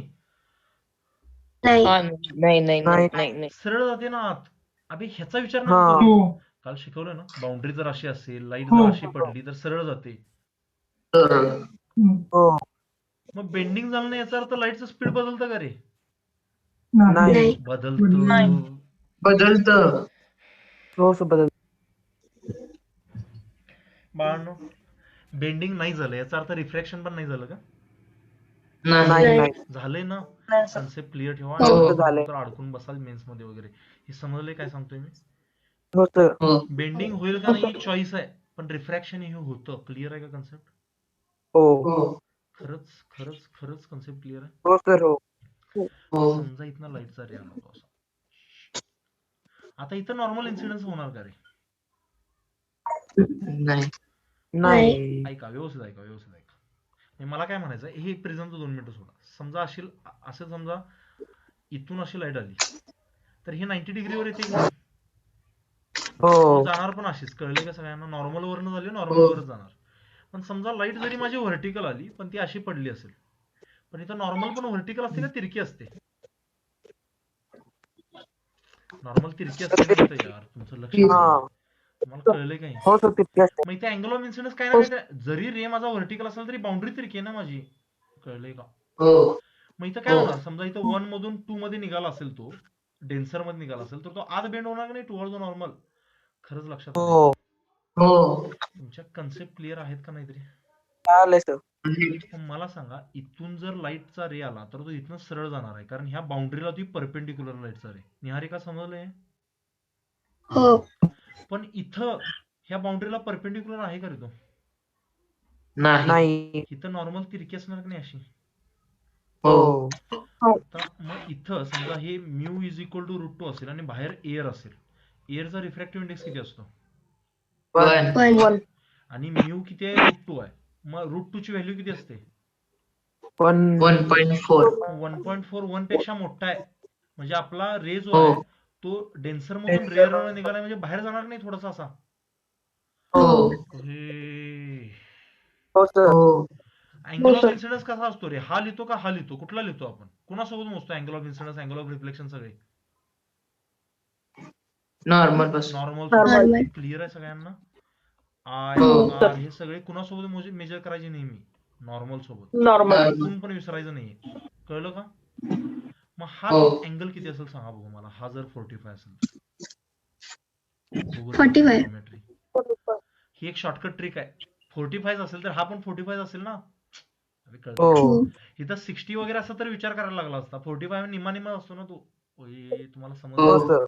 नाही. सरळ जाते ना आत. अबे ह्याचा विचार नका हा. करू. हो काल शिकवलं ना, बाउंड्री जर अशी असेल, लाईट हो. जर अशी पडली तर सरळ जाते. सरळ. हो. मग बेंडिंग झालं नाही याचा अर्थ लाईटचं स्पीड बदलतं का रे? नाही. बदलतं. बदलतं. सोर्स बदल. बाळांनो, बेंडिंग नाही झालं याचा अर्थ रिफ्रॅक्शन पण नाही झालं का? नाही. झालंय ना? कन्सेप्ट क्लिअर ठेवा. हो. झालंय. तर अडकून बसाल मेन्स मध्ये वगैरे. हे समजलंय काय सांगतोय मी? हो सर. हो बेंडिंग होईल का नाही चॉईस आहे, पण रिफ्रॅक्शन हे होतं. क्लिअर आहे का कन्सेप्ट? हो. हो खरंच खरंच खरंच कन्सेप्ट क्लिअर आहे? हो सर. हो. हो समजा इथनं लाईटचा रे आला होता असा. आता इथं नॉर्मल इन्सिडेंस होणार का रे? नाही ऐका, व्यवस्थित ऐका, व्यवस्थित ऐका. म्हणजे मला काय म्हणायचं, हे प्रिझमचं 2 मिनिटं सोडा. समजा असं समजा इथून अशी लाईट आली, तर हे 90 डिग्रीवर येते की नाही? हो. जाणार पण अशीच, कळले का सगळ्यांना? नॉर्मल वरनं झाली, नॉर्मल वरच जाणार. पण समजा लाईट जरी माझी व्हर्टिकल आली, पण ती अशी पडली असेल, पण इथं नॉर्मल पण व्हर्टिकल असते का तिरकी असते? नॉर्मल तिरकी असते ना इथं यार, तुमचं लक्ष हा. द्या. तुम्हाला कळलंय काही? हो सर, तितके असते. मग इथे अँगल ऑफ इन्सिडन्स काय ना काय, जरी रे माझा व्हर्टिकल असेल तरी बाउंड्री तिरकी आहे ना माझी, कळलंय का? हो मग इथं काय होणार, समजा इथं 1 मधून 2 मध्ये निघाला असेल, तो डेन्सर मध्ये निघाला असेल, तर तो आत बेंड होणार नाही टुवर्ड द नॉर्मल. खरंच लक्षात आलं? हो. हो तुमच्या कन्सेप्ट क्लिअर आहेत का नाहीतरी? चालेल सर. मग मला सांगा, इथून जर लाईटचा रे आला तर तो इथनं सरळ जाणार आहे, कारण ह्या बाउंड्रीला ती परपेंडिक्युलर लाईटचा रे. निहारिका समजलंय? हो. पण इथं ह्या बाउंड्रीला परपेंडिक्युलर आहे का रे तो? नाही इथं नॉर्मल तिरकी असणार की नाही अशी? हो आता मग इथं समजा हे म्यू इज इक्वल टू √2 असेल आणि बाहेर एअर असेल. एअरचा रिफ्रॅक्टिव्ह इंडेक्स किती असतो? 1 आणि म्यू किती आहे? √2 आहे. मग √2 ची व्हॅल्यू किती असते? 1.4 1.4, 1 पेक्षा मोठा आहे. म्हणजे आपला रे जो हो आहे तो डेन्सर मधून रेअर निघाला, म्हणजे बाहेर जाणार नाही थोडासा असा? हो हे हो सर. हो अँगल ऑफ इन्सिडन्स कसा असतो रे? हा लिहितो का हा लिहितो? कुठला लिहितो आपण? कुणासोबत मोजतो angle of incidence, angle of reflection सगळे? नॉर्मल पासून नॉर्मल. क्लिअर आहे सगळ्यांना? आय, हो. आर हे सगळे कुणासोबत मेजर करायचे नेहमी? नॉर्मल सोबत. नॉर्मल इथून पण विसरायचं नाहीये. कळलं का? मग हा हो. अँगल किती असेल सांगा बघू मला. हा जर 45 असेल, 45. Geometry. ही एक शॉर्टकट ट्रिक आहे. 45 असेल तर हा पण 45 असेल ना? अरे कळतं. हो. इथं 60 वगैरे असं तर विचार करायला लागला असता. 45 निम्मा असतो ना तो. तुम्हाला हो समजलं? सर.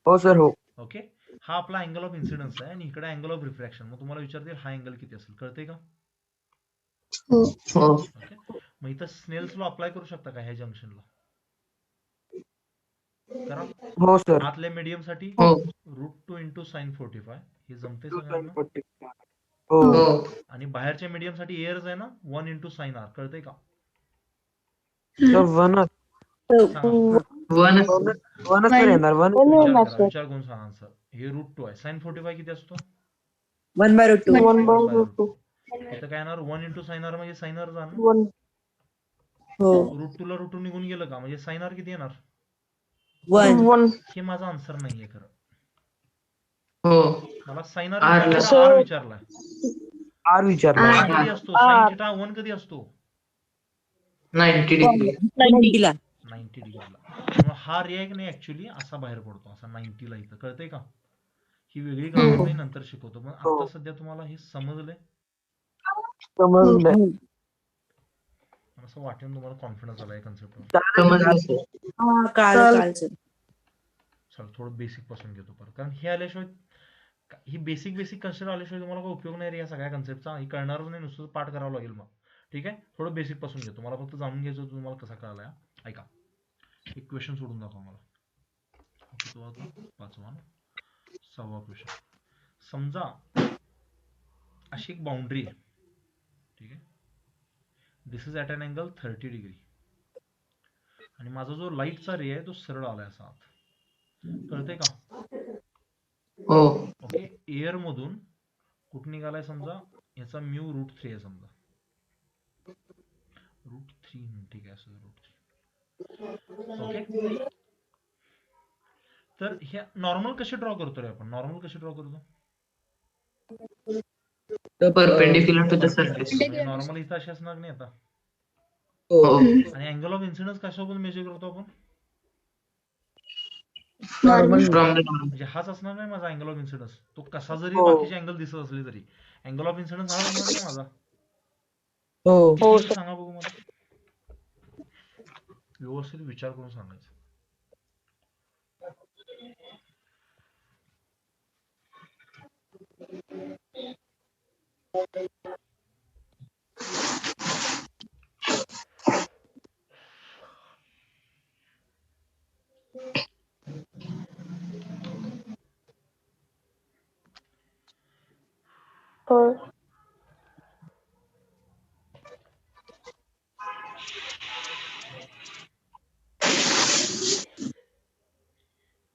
हो सर. हो. ओके. हा आपला अँगल ऑफ इन्सिडन्स आहे आणि इकडे अँगल ऑफ रिफ्रॅक्शन. मग तुम्हाला विचारतील हा अँगल किती असेल, कळतंय का? हो. हो ओके. मग इथं स्नेल्स लॉ अप्लाय करू शकता का ह्या जंक्शनला? करा. हो सर. आतल्या मीडियम साठी हो √2 इंटू साइन 45 हे जमते सगळ्यांना? हो. हो आणि बाहेरच्या मीडियम साठी एअरच आहे ना, 1 इंटू साइन आर, कळतंय का? सर वनच सांगा. वन सर येणार. वन. विचार करून सांगा आन्सर. हे √2 आहे. साइन 45 किती असतो? 1/√2. इथं काय येणार? 1 इंटू साइन आर म्हणजे साइन आर जाणार. हो. √2 ला √2 निघून गेलं का, म्हणजे साइन आर किती येणार? 1. हे माझा आन्सर नाहीये खरं. हो मला साइन आर R विचारलाय का आर विचारलाय? आर विचारला. आर कधी असतो? साइन थिटा 1 कधी असतो? 90 डिग्री 90 डिग्रीला. त्यामुळे हा रे आहे की नाही ऍक्च्युली असा बाहेर पडतो, असा 90 ला. इथं कळतंय का? ही वेगळी कन्सेप्ट मी नंतर शिकवतो, पण आता सध्या तुम्हाला हे समजलंय? समजलंय. मला असं वाटेल तुम्हाला कॉन्फिडन्स आला या कन्सेप्टवर. समजलं सर. चल थोडं बेसिक पासून घेतो परत, कारण हे आल्याशिवाय ही बेसिक कन्सेप्ट आल्याशिवाय तुम्हाला काही उपयोग नाही रे या सगळ्या कन्सेप्टचा. ही कळणारच नाही, नुसतं पाठ करावं लागेल मग. ठीक आहे, थोडं बेसिक पासून घेतो. मला फक्त जाणून घ्यायचं होतं तुम्हाला कसा कळाला. ऐका, एक क्वेश्चन सोडून दाखवा मला. किती होता? 5वा ना? 6वा क्वेश्चन. समजा अशी एक बाउंड्री आहे. ठीक आहे, this is at an angle 30 degree आणि माझा जो लाईटचा रे आहे तो सरळ आलाय असा आत. कळतंय का? हो. ओके, एअर मधून कुठं निघालाय समजा, याचा म्यू √3 आहे समजा. √3, ठीक आहे, असं √3. ओके, तर ह्या नॉर्मल कसे ड्रॉ करतो रे आपण? नॉर्मल कसे ड्रॉ करतो? Perpendicular to the surface. Normal इथं अशी असणार नाही आता. हो. आणि अँगल ऑफ इन्सिडन्स कशावर मेजर करतो आपण? नॉर्मल. फ्रॉम द म्हणजे हाच असणार नाही माझा अँगल ऑफ इन्सिडन्स. तो कसा जरी हो. बाकीचे अँगल दिसत असले तरी अँगल ऑफ इन्सिडन्स हाच असणार नाही माझा. हो. किती सांगा बघू मला, व्यवस्थित विचार करून सांगायचं.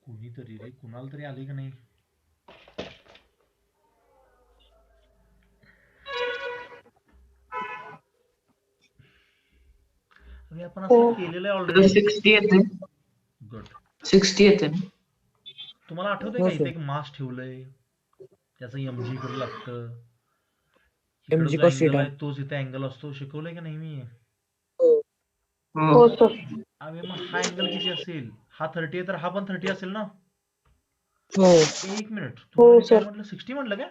कुणीतरी रे, कुणाला तरी आले का नाही? अरे आपण असं केलेलं आहे ऑलरेडी. 60 येते. गुड. 60 येते ना? तुम्हाला आठवतंय हो का इथे सर. एक मास ठेवलंय, त्याचं mg इकडे लागतं, MG इकडे जो cos अँगल theta. आहे तोच इथे अँगल असतो. शिकवलंय का नाही मी? हो. अरे मग हा अँगल किती असेल? हा 30 आहे तर हा पण 30 असेल ना? हो. एक मिनिट, तुम्हाला मी काय म्हटलं? 60 म्हटलं काय?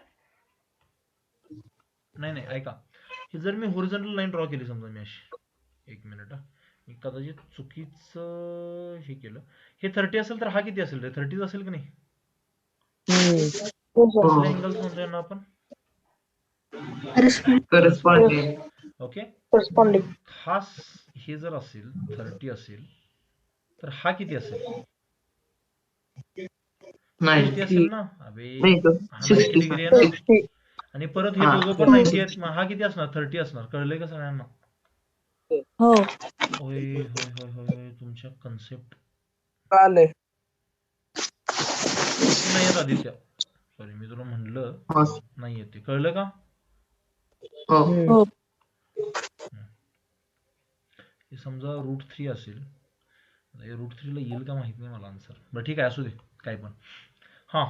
नाही नाही, ऐका, हे जर मी होरिझॉन्टल लाईन ड्रॉ केली समजा मी अशी, एक मिनिट, मी कदाचित चुकीचं हे केलं. हे 30 असेल तर हा किती असेल रे? 30 असेल की नाही? कसले अँगल्स म्हणतो यांना आपण? करस्पॉन्डिंग. ओके, हा हे जर असेल 30 असेल तर हा किती असेल? 60 असेल ना? अबे नाही तो हा 90 60. डिग्री आहे ना, आणि परत हे हा. दोघं पण 90 आहेत. मग हा किती असणार? 30 असणार. कळलंय का सगळ्यांना? हो. होय होय होय होय, तुमच्या कन्सेप्ट चालेल. नाही येत आदित्य, सॉरी, मी तुला म्हणलं हो. नाही येते. कळलं का? हो. हे समजा √3 असेल, √3 ला येईल का माहित नाही मला आन्सर. बरं ठीक आहे, असू दे काय पण. हा,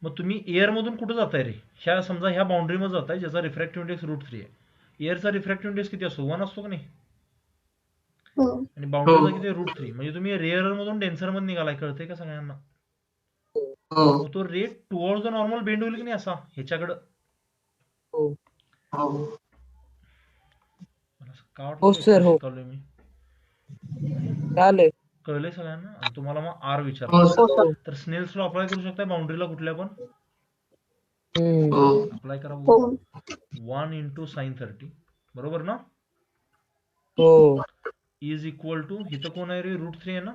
मग तुम्ही एअर मधून कुठं जाताय रे? ह्या समजा ह्या बाउंड्री मध्ये जाताय ज्याचा रिफ्रॅक्टिव्ह इंडेक्स √3 आहे. एअरचा रिफ्रॅक्टिव्ह इंडेक्स किती असतो? 1 असतो का नाही? आणि बाउंड्रीचा किती आहे? √3. म्हणजे तुम्ही रेअर मधून डेन्सर मध्ये निघालाय. कळतंय का सगळ्यांना? हो. मग तो rate towards the normal bend होईल की नाही असा ह्याच्याकडं? हो. मला असं का हो वाटलं सर, हो. शिकवलंय मी? चालेल. कळलंय सगळ्यांना? आणि तुम्हाला मग आर हो, विचारलं सर. तर स्नेल्स लॉ अप्लाय करू शकता बाउंड्रीला कुठल्या पण? हो. अप्लाय करा बघू. 1 × sin 30, बरोबर ना? हो. इज इक्वल टू, इथं कोण आहे रे? √3 आहे ना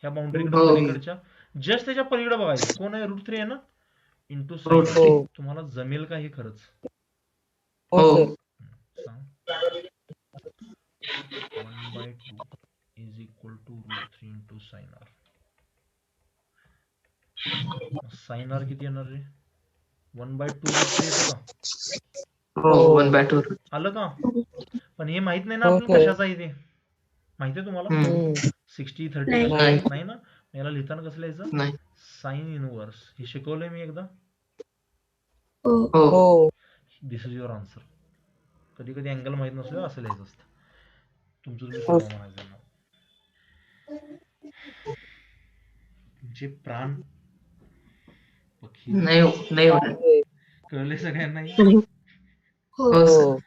ह्या बाउंड्रीकडे हो. पलीकडच्या. जस्ट त्याच्या पलीकडे बघायचं कोण आहे? √3 आहे ना, इंटू साइन. हो. तुम्हाला जमेल का हे खरंच? हो हो. सर. सांग. 1/2 is equal to √3 × sin r. sin r किती येणार रे? 1/2 √3 येतं का? हो. 1/2. आलं का? पण हे माहित नाही ना हो, आपल्याला हो. कशाचं आहे ते. माहिती आहे तुम्हाला? 60 30 नाही. कशाचं नाही ना? याला लिहिताना कसं लिहायचं? नाही. Sine inverse. हे शिकवलंय मी एकदा. हो. हो. दिस इज युअर आन्सर. कधी कधी अँगल माहित नसलं असं लिहायचं असतं. तुमचं तुम्ही हो. सोडवा म्हणायचं ना. तुमचे प्राण पखीर. नाही होणार. कळले सगळ्यांना? हो हो सर.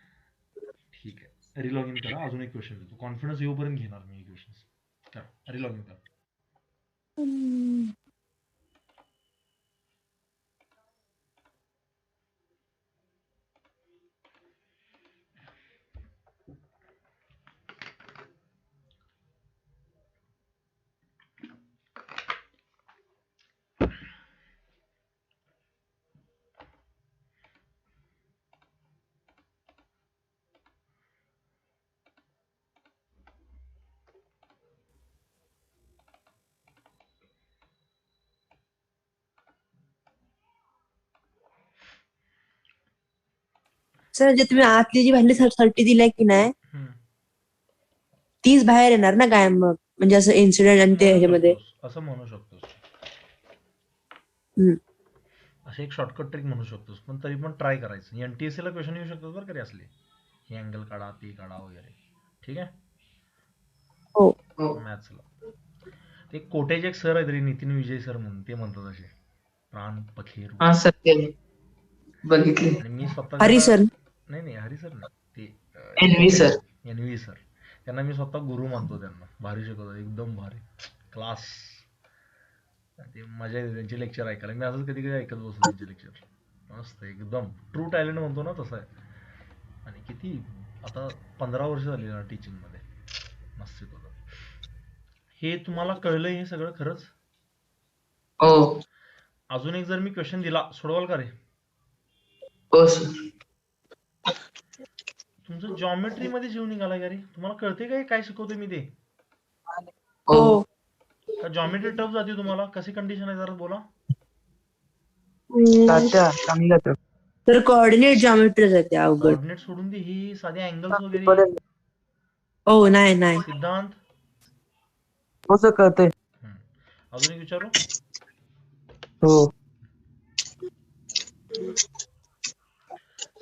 ठीक आहे, रिलॉग इन करा. अजून एक क्वेश्चन देतो, कॉन्फिडन्स येऊपर्यंत घेणार मी क्वेश्चन. करा, रिलॉग इन करा. सर जे तुम्ही आतली जी बाहेरली सर्टी दिलाय की नाही हम्म. तीच बाहेर येणार ना काय मग म्हणजे असं इन्सिडेंट आणि ते म्हणू ह्याच्यामध्ये शकतोस, असं म्हणू शकतोस. हम्म. असे एक शॉर्टकट ट्रिक म्हणू शकतोस, पण तरी पण ट्राय करायचं. एनटीएससी ला क्वेश्चन येऊ शकतात बरं का असले, हे अँगल काढा, ते काढा वगैरे. ठीक आहे. हो. मॅथ्सला ते कोटेचे एक सर आहेत रे, नितीन विजय सर म्हणून, ते म्हणतात असे प्राण पखेर. हा सर ते बघितले. आणि मी स्वतः हरी त्यांना, सर नाही हरी सर नाही, ते एनव्ही सर. एनव्ही सर, त्यांना मी स्वतः गुरु मानतो. त्यांना भारी शिकवतात, एकदम भारी क्लास. ते मजा येते त्यांचे लेक्चर ऐकायला. मी असंच कधी कधी ऐकत बसतो त्यांचे लेक्चर. मस्त, एकदम ट्रू टॅलेंट म्हणतो ना तसं आहे. आणि किती आता 15 वर्ष झाली ना टीचिंग मध्ये, मस्त शिकवतात. हे तुम्हाला कळलंय हे सगळं खरंच? हो अजून एक जर मी क्वेश्चन दिला, सोडवाल का रे? हो सर. तुमचं जॉमेट्री मध्ये जीव निघाला का रे? तुम्हाला कळते का हे काय शिकवते मी ते? हो का जॉमेट्री टफ जाते तुम्हाला? कशी कंडिशन आहे जरा बोला. तर कोऑर्डिनेट जॉमेट्री जाते अवघड. कोऑर्डिनेट सोडून दे, ही साधे अँगल्स वगैरे. हो नाही सिद्धांत. कसं कळतंय? अजून एक विचारू. हो.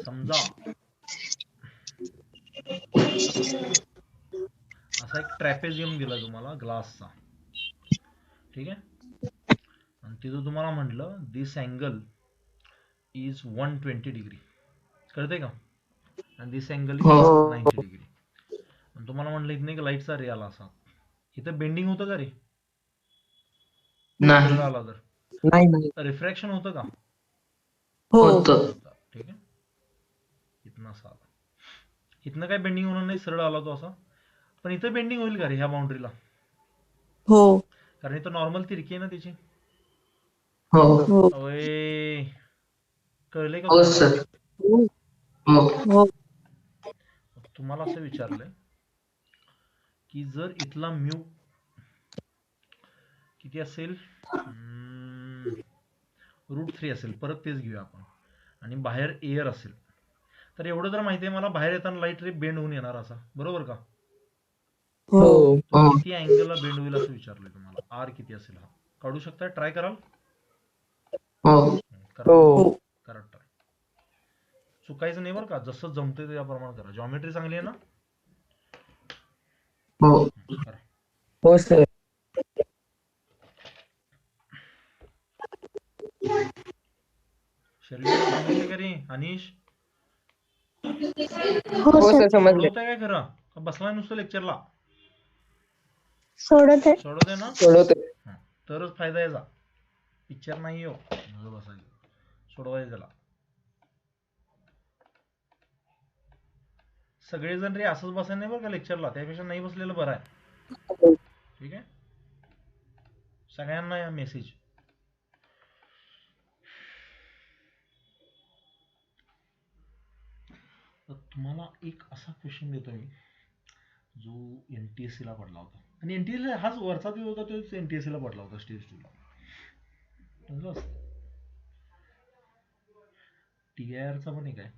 समजा असा एक ट्रॅपेझियम दिला तुम्हाला ग्लासचा, ठीक आहे, आणि तिथं तुम्हाला म्हटलं दिस अँगल इज 120 डिग्री, कळतंय का? आणि दिस अँगल इज हो. 90 डिग्री. आणि तुम्हाला म्हटलं इथं एक लाईटचा रे आला असा, इथं बेंडिंग होतं का रे? नाही सरळ आला तर नाही. रिफ्रॅक्शन होतं का? हो होतं. होतं. ठीक आहे, इथनं असा आला, इथनं काय बेंडिंग होणार नाही, सरळ आला तो असा. पण इथं बेंडिंग होईल का रे ह्या बाउंड्रीला? हो कारण इथं नॉर्मल तिरकी आहे ना त्याची. हो हो अय, कळले का हो तुम्हाला? सर. हो हो तुम्हाला असं विचारलंय की जर इथला म्यू किती असेल, √3 असेल, परत तेच घेऊया आपण, आणि बाहेर एअर असेल, तर एवढं तर माहिती आहे मला, बाहेर येताना लाईट रे बेंड होऊन येणार असा, बरोबर का? हो तो किती अँगलला बेंड होईल असं विचारलंय तुम्हाला. आर किती असेल हा काढू शकता, ट्राय कराल? हो करा हो करा ट्राय. चुकायचं नाही बरं का, जसं जमतंय त्याप्रमाणे करा. जॉमेट्री चांगली आहे ना? हो करा. हो सर. शर्विला समजले का रे? अनिश हो सर सोडवताय काय खरं? का बसलाय नुसतं लेक्चरला? सोडत आहे. सोडवते ना? सोडवतोय. हं. तरच फायदा याचा. पिक्चर नाही हो बसायचं, सोडवायचं त्याला. सगळेजण रे असंच बसायला नाही बरं का लेक्चरला, त्यापेक्षा नाही बसलेलं बरं आहे. ठीक आहे, सगळ्यांना या मेसेज. तर तुम्हाला एक असा क्वेश्चन देतो मी जो एनटीएससी ला पडला होता, आणि एनटीएससी हाच वरचा जो होता तोच एनटीएससी ला पडला होता स्टेज 2 ला. TIR चा पण एक आहे,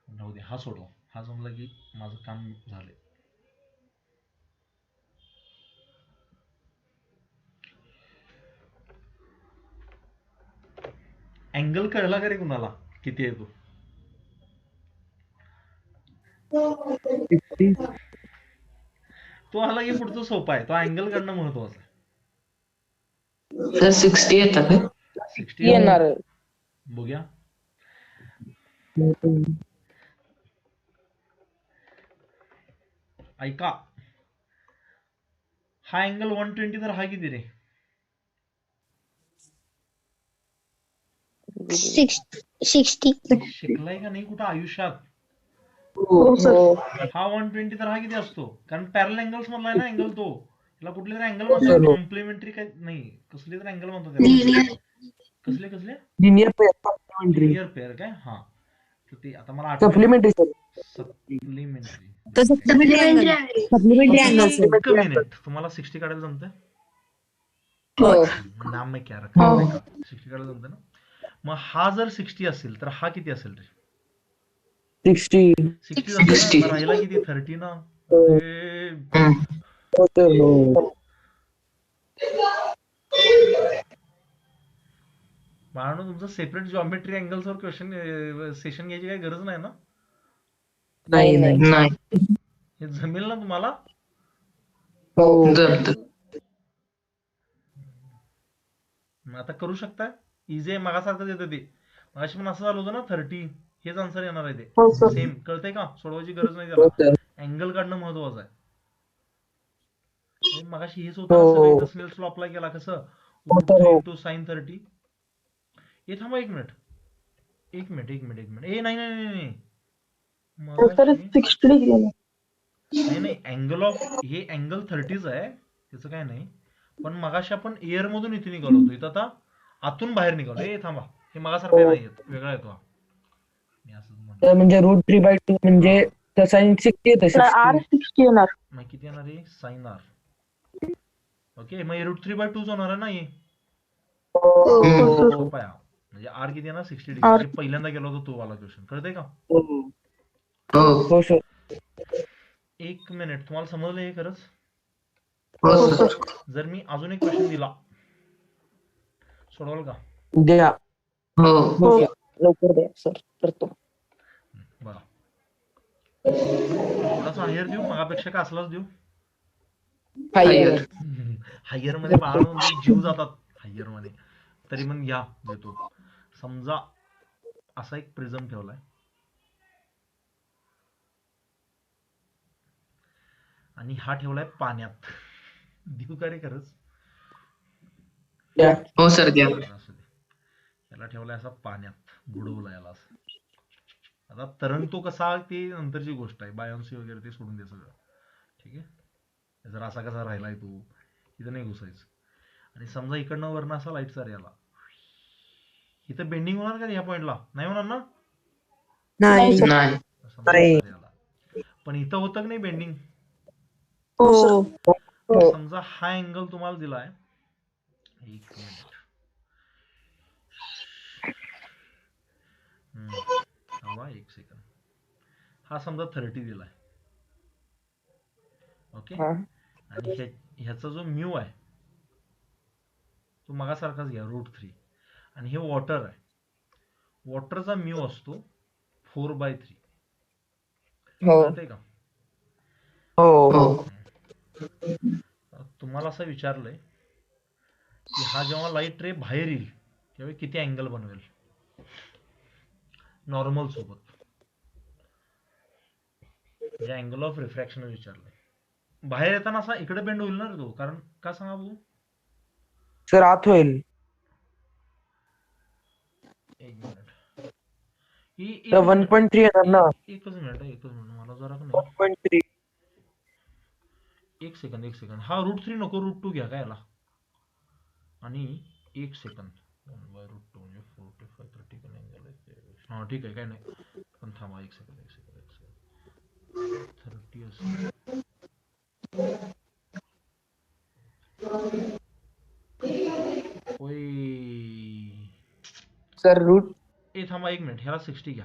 राहू दे, हा सोडवा. हा जमला की माझं काम झालंय. अँगल कळला का रे कुणाला किती आहे तो? तो आला की पुढचं सोपा आहे, तो अँगल काढणं महत्वाचं आहे. सर 60 येतात का? 60 येणार. बघूया. ऐका, हा अँगल 120 तर हा किती रे? 60. शिकलाय का नाही कुठं आयुष्यात? हो सर. हा 120 तर हा किती असतो? कारण पॅरल अँगल्स मधला आहे ना अँगल तो. त्याला कुठले तरी अँगल म्हणतात, कॉम्प्लिमेंटरी काय नाही, कसले तरी अँगल म्हणतात त्याला. लिनियर. कसले कसले? Linear pair supplementary linear pair काय? हा, तर ते आता मला आठवलं. Supplementary sir supplementary. तर सप्लिमेंटरी अँगल सर. एक मिनिट, तुम्हाला 60 काढायला जमतंय? हो. नाम में क्या रखा है का? 60 काढायला जमतंय ना? मग हा जर 60 असेल तर हा किती असेल रे? 60 60 असेल ना, मग राहिला किती? 30 ना. ए, बाळांनो, तुमचं सेपरेट जॉमेट्री अँगल्सवर क्वेश्चन सेशन घ्यायची काही गरज नाही ना? नाही नाही नाही. हे जमेल ना तुम्हाला? हो जमतं. मग आता करू शकता. इझी आहे, मागासारखंच येतं ते. मगाशी पण असं झालं होतं ना, 30. हेच आन्सर येणार आहे हो ते. सर. सेम. कळतंय का? सोडवायची गरज नाही हो त्याला. सर अँगल काढणं महत्वाचं आहे. मगाशी हेच होतं ना, हो सगळं इथं स्नेल्स लॉ अप्लाय केला. कसं? हो रूट सर 3 हो इंटू साइन 30. हे थांबा एक मिनिट. एक मिनिट. ए नाही नाही नाही नाही. मगाशी 60 डिग्री. नाही नाही, अँगल ऑफ हे अँगल 30च आहे, त्याचं काय नाही. पण मगाशी आपण एअर मधून इथे निघालो होतो, इथं आता आतून बाहेर निघालो. ए थांबा, हे मगासारखं नाही येत, वेगळा येतो हा. मी असंच म्हणतो. तर म्हणजे √3/2 म्हणजे साइन 60 येतं 60 60 येणार. मग किती येणार आहे? Sign R. ओके, मग √3/2 होणार आहे ना हे. हो सोपा आहे हा. म्हणजे आर किती येणार? 60 डिग्री. म्हणजे पहिल्यांदा गेलो होतो तो वाला क्वेश्चन. कळतंय का? हो. हो सर एक मिनिट, तुम्हाला समजलं हे खरंच? हो सर. जर मी अजून एक क्वेश्चन दिला, सोडवाल का? द्या हो. हो सर लवकर द्या सर करतो बघा, थोडासा हायर देऊ, मगापेक्षा का असलाच देऊ? हायर. हायर मध्ये बाळांनो तुमचे जीव जातात. हायर मध्ये तरी पण घ्या, देतो. समजा असा एक प्रिझम ठेवलाय आणि हा ठेवलाय पाण्यात. देऊ का रे खरंच? द्या हो सर द्या. असू दे. याला ठेवलाय असा पाण्यात, बुडवला याला असं. आता तरंगतो कसा ती नंतरची गोष्ट आहे, बायोन्सी वगैरे ते सोडून दे सगळं. ठीक आहे, जर असा कसा राहिलाय तू, इथं नाही घुसायचं. आणि समजा इकडनं वरनं असा लाईटचा रे आला, इथं बेंडिंग होणार का ह्या पॉइंटला? नाही होणार ना? नाही. नाही. समजा नाही. असा रे आला, पण इथं होतं की नाही बेंडिंग? हो. तर समजा हा अँगल तुम्हाला दिलाय, एक मिनिट. थांबा एक सेकंड. हा समजा 30 दिलाय. ओके, हा. आणि ह्याचा जो म्यू आहे तो मगासारखाच घ्या, √3. आणि हे वॉटर आहे, वॉटरचा म्यू असतो 4/3. हो कळतंय का? हो हो. तुम्हाला असं विचारलंय की हा जेव्हा लाईट रे बाहेर येईल त्यावेळी किती अँगल बनवेल नॉर्मल सोबत, म्हणजे अँगल ऑफ रिफ्रॅक्शन विचारलंय. बाहेर येताना असा इकडे बेंड होईल ना रे तो, कारण का सांगा बघू? सर आत होईल एक मिनिट. 1.3 येणार ना एकच मिनिट मला जरा का नाही. 1.3 एक सेकंद. हा √3 नको, √2 घ्या काय याला. आणि एक सेकंद, 1/√2 म्हणजे 45 30 का अँगल आहे. हा ठीक आहे, काय नाही. पण थांबा एक सेकंद. 30 असेल. ओय, सर रूट थांबा एक मिनिट, ह्याला 60 घ्या.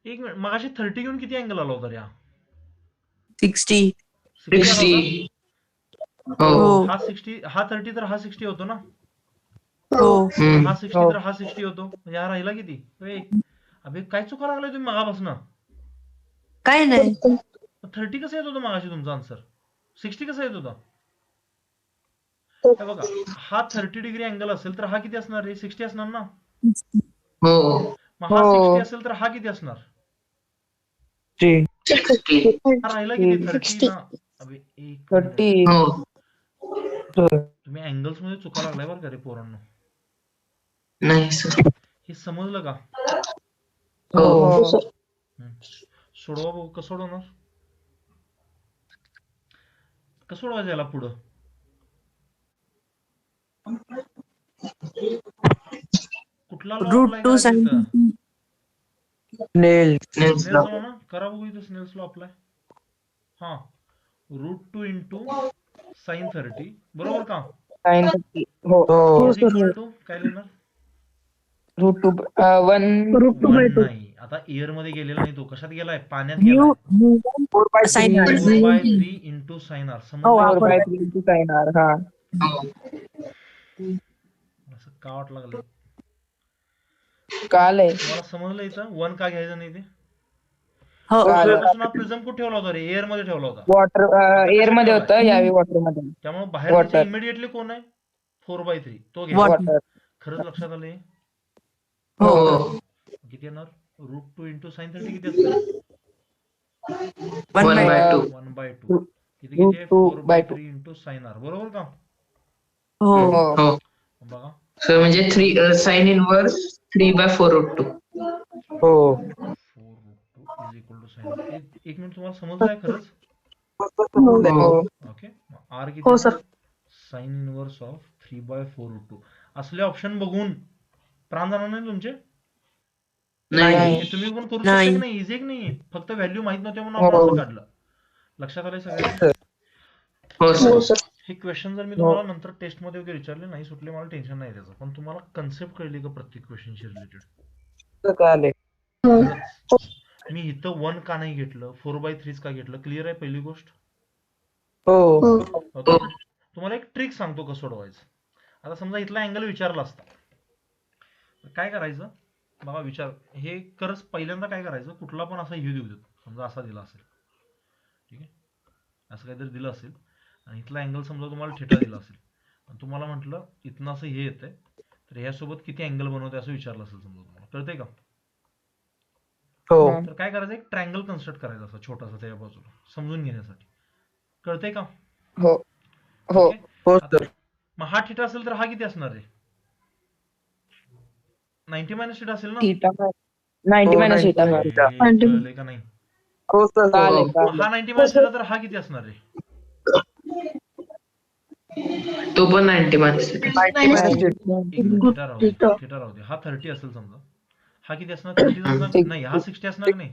एक मिनिट, मगाशी 30 घेऊन किती अँगल आला होता रे? 60. 60 आला 60. होता? हो. हा 60, हा 30 तर हा 60 होतो ना? हो. हा 60 तर हा 60 होतो, म्हणजे हा राहिला किती? अबे काय चुका लागलाय तुम्ही मगापासून? काय नाही. 30 कसं येत होतं मगाशी तुमचा आन्सर? 60 कसं येत होता? हे बघा, हा 30 डिग्री अँगल असेल तर हा किती असणार रे? 60 असणार ना. हो मग हा 60 असेल तर हा किती असणार? 60. हा राहिला किती? 30 60. ना. अबे एक मिनिट. 30. हो तुम्ही अँगल्स मध्ये चुका लागलाय बरं का रे पोरांनो. नाही सर. हे समजलं का? हो हो सर. हम्म. सोडवा बघू, कसं सोडवणार? कसं सोडवायचं याला पुढं? कुठला लॉ रूट अप्लाय टू करायचा साइन इथं? Snell's Snell's law. लॉ ना, करा बघू इथं स्नेल्स लॉ अप्लाय. हा, √2 इंटू साइन 30 बरोबर का? Sin 30. हो. इज इक्वल टू काय लिहिणार? √2 1 1 नाही, आता एअर मध्ये गेलेला नाही तो. कशात गेलाय? पाण्यात म्यू गेलाय. Sine 4/3 into sine R. समजलं? 4/3 into sin r. हा. हो असं का वाट लागलंय? कळालंय. तुम्हाला समजलं इथं 1 का घ्यायचं नाही ते? हो पहिल्यापासून हा प्रिझम कुठे ठेवला होता रे? एअर मध्ये ठेवला होता. वॉटर आता एअर कशात मध्ये ठेवलाय? होतं, यावेळी वॉटर मध्ये. त्यामुळे बाहेर त्याच्या Water. इमिडिएटली कोण आहे? 4/3 तो घ्यायचा. वॉटर. खरंच लक्षात आले? हो हो किती येणार? √2 इंटू साइन 30 किती असतं रे? 1/2. 1/2. किती किती आहे? √2/2. 4/3 इंटू साइन आर. बरोबर का? हो हो हो बघा, सर म्हणजे 3 साइन इनवर्स 3/4√2. हो 4√2 is equal to sine R. एक मिनिट, तुम्हाला समजलंय खरंच? हो ओके. आर किती येणार? Sine inverse of 3/4√2. असले ऑप्शन बघून प्राण जाणार नाही तुमचे? नाही हे तुम्ही पण करू शकता नाही. की नाही? इझी की नाही? फक्त व्हॅल्यू माहित नव्हते म्हणून आपण हो. असं काढलं. लक्षात आलंय सगळ्यांना? हो हो सर. सर. हे क्वेश्चन जर मी तुम्हाला नंतर टेस्ट मध्ये वगैरे विचारले नाही सुटले, मला टेन्शन नाही त्याचं. पण तुम्हाला कन्सेप्ट कळली का प्रत्येक क्वेश्चनशी रिलेटेड? कळालंय. खरंच. मी इथं 1 का नाही घेतलं? 4/3 का घेतलं? क्लिअर आहे पहिली गोष्ट? हो हो ओके. तुम्हाला एक ट्रिक सांगतो कसं सोडवायचं. आता समजा इथला अँगल विचारला असता, तर काय करायचं? बघा विचार, हे करच पहिल्यांदा काय करायचं? कुठला पण असा देऊ देत. समजा असा दिला असेल, ठीक आहे, असं काहीतरी दिलं असेल आणि इथला अँगल समजा तुम्हाला थिटा दिला असेल आणि तुम्हाला म्हटलं इथनं असं हे येतंय, तर ह्यासोबत किती अँगल बनवते असं विचारलं असेल समजा तुम्हाला. कळतंय का? हो तर काय करायचं? एक ट्रायंगल कन्स्ट्रक्ट करायचा असा छोटासा त्या बाजूला समजून घेण्यासाठी. कळतंय का? हो हो ओके. हो आता सर. मग हा थिटा असेल तर हा किती असणार रे? 90 मायनस थिटा असेल ना? Theta 90 minus theta. कळलंय का नाही? हो सर कळालंय मग हा 90 मायनस थिटा तर हा किती असणार रे? तो पण 90 मार्क्स. एक मिनिट, थिटा राहू दे, थिटा राहू दे. हा 30 असेल समजा, हा किती असणार? 30 असणार नाही, हा 60 असणार नाही.